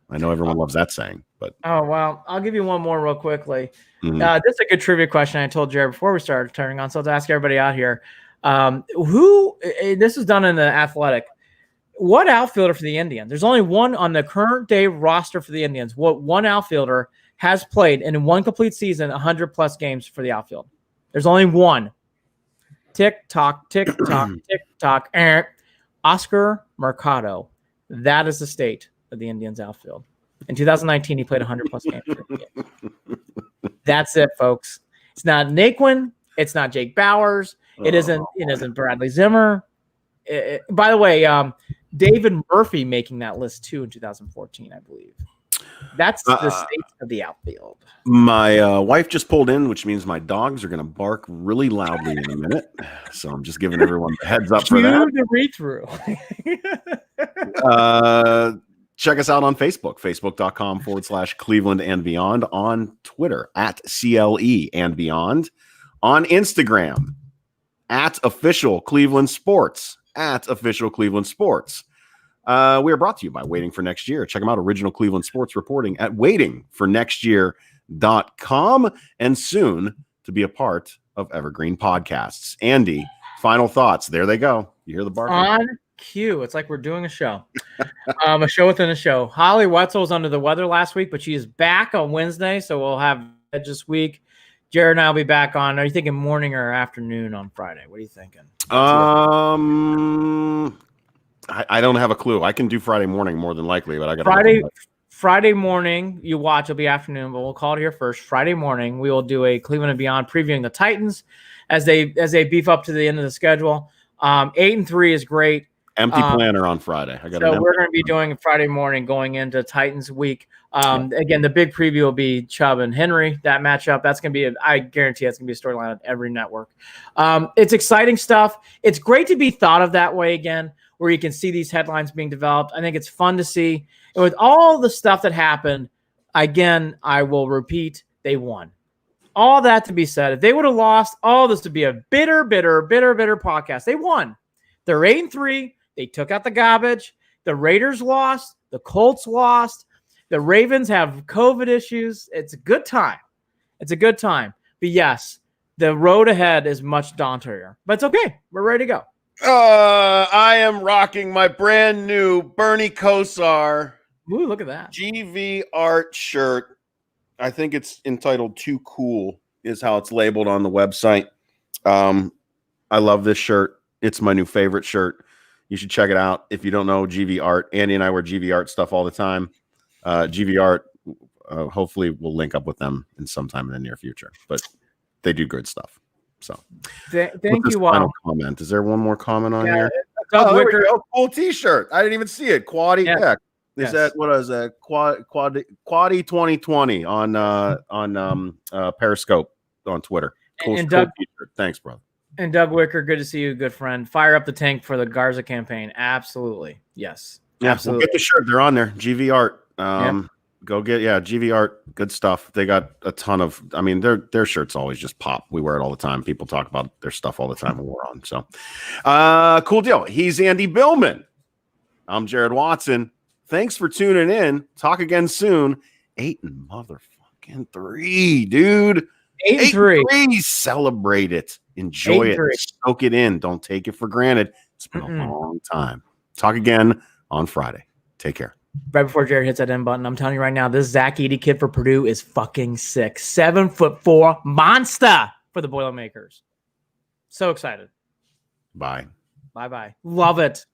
I know everyone loves that saying, but well, I'll give you one more real quickly. This is a good trivia question I told Jared before we started turning on. So to ask everybody out here, this is done in the Athletic. What outfielder for the Indians? There's only one on the current day roster for the Indians. What one outfielder has played in one complete season 100+ games for the outfield? There's only one. Tick tock, tick tock, tick tock. Oscar Mercado. That is the state of the Indians outfield. In 2019, he played 100+ games for the Indians. That's it, folks. It's not Naquin. It's not Jake Bowers. It isn't Bradley Zimmer. By the way, David Murphy making that list too in 2014, I believe. That's the state of the outfield. My wife just pulled in, which means my dogs are going to bark really loudly in a minute. So I'm just giving everyone a heads up for that. The read-through. Check us out on Facebook, facebook.com/Cleveland and Beyond, on Twitter @CLE and Beyond, on Instagram @official Cleveland Sports, @official Cleveland Sports. We are brought to you by Waiting for Next Year. Check them out, original Cleveland sports reporting at waitingfornextyear.com, and soon to be a part of Evergreen Podcasts. Andy, final thoughts. There they go. You hear the barking? On cue. It's like we're doing a show. A show within a show. Holly Wetzel was under the weather last week, but she is back on Wednesday, so we'll have it this week. Jared and I will be back on. Are you thinking morning or afternoon on Friday? What are you thinking? I don't have a clue. I can do Friday morning more than likely, but I got Friday morning. You watch. It'll be afternoon, but we'll call it here first. Friday morning, we will do a Cleveland and Beyond previewing the Titans as they beef up to the end of the schedule. 8-3 is great. Empty planner on Friday. We're going to be doing Friday morning going into Titans week. Again, the big preview will be Chubb and Henry. That matchup. That's going to be. I guarantee that's going to be a storyline on every network. It's exciting stuff. It's great to be thought of that way again, where you can see these headlines being developed. I think it's fun to see. And with all the stuff that happened, again, I will repeat, they won. All that to be said, if they would have lost, all this would be a bitter podcast. They won. They're 8-3. They took out the garbage. The Raiders lost. The Colts lost. The Ravens have COVID issues. It's a good time. But yes, the road ahead is much dauntier. But it's okay. We're ready to go. I am rocking my brand new Bernie Kosar. Ooh, look at that. GV Art shirt. I think it's entitled Too Cool is how it's labeled on the website. I love this shirt. It's my new favorite shirt. You should check it out. If you don't know GV Art, Andy and I wear GV Art stuff all the time. GV Art, hopefully we'll link up with them in sometime in the near future, but they do good stuff. So thank you. Final comment. Is there one more comment on here? Doug Wicker. Cool t-shirt. I didn't even see it. Quaddy. Yeah. Is that what is that? Quaddy 2020 on Periscope on Twitter. Cool, and Doug, t-shirt. Thanks, brother. And Doug Wicker, good to see you, good friend. Fire up the tank for the Garza campaign. Absolutely. Yes. Yeah, absolutely. We'll get the shirt. They're on there. GV Art. Go get GV Art. Good stuff. They got a ton of. I mean, their shirts always just pop. We wear it all the time. People talk about their stuff all the time when we're on. So, cool deal. He's Andy Billman. I'm Jared Watson. Thanks for tuning in. Talk again soon. 8-3, dude. 8-3. Celebrate it. Enjoy it. Soak it in. Don't take it for granted. It's been a long time. Talk again on Friday. Take care. Right before Jared hits that end button, I'm telling you right now, this Zach Edey kid for Purdue is fucking sick. 7'4" monster for the Boilermakers. So excited. Bye. Bye-bye. Love it.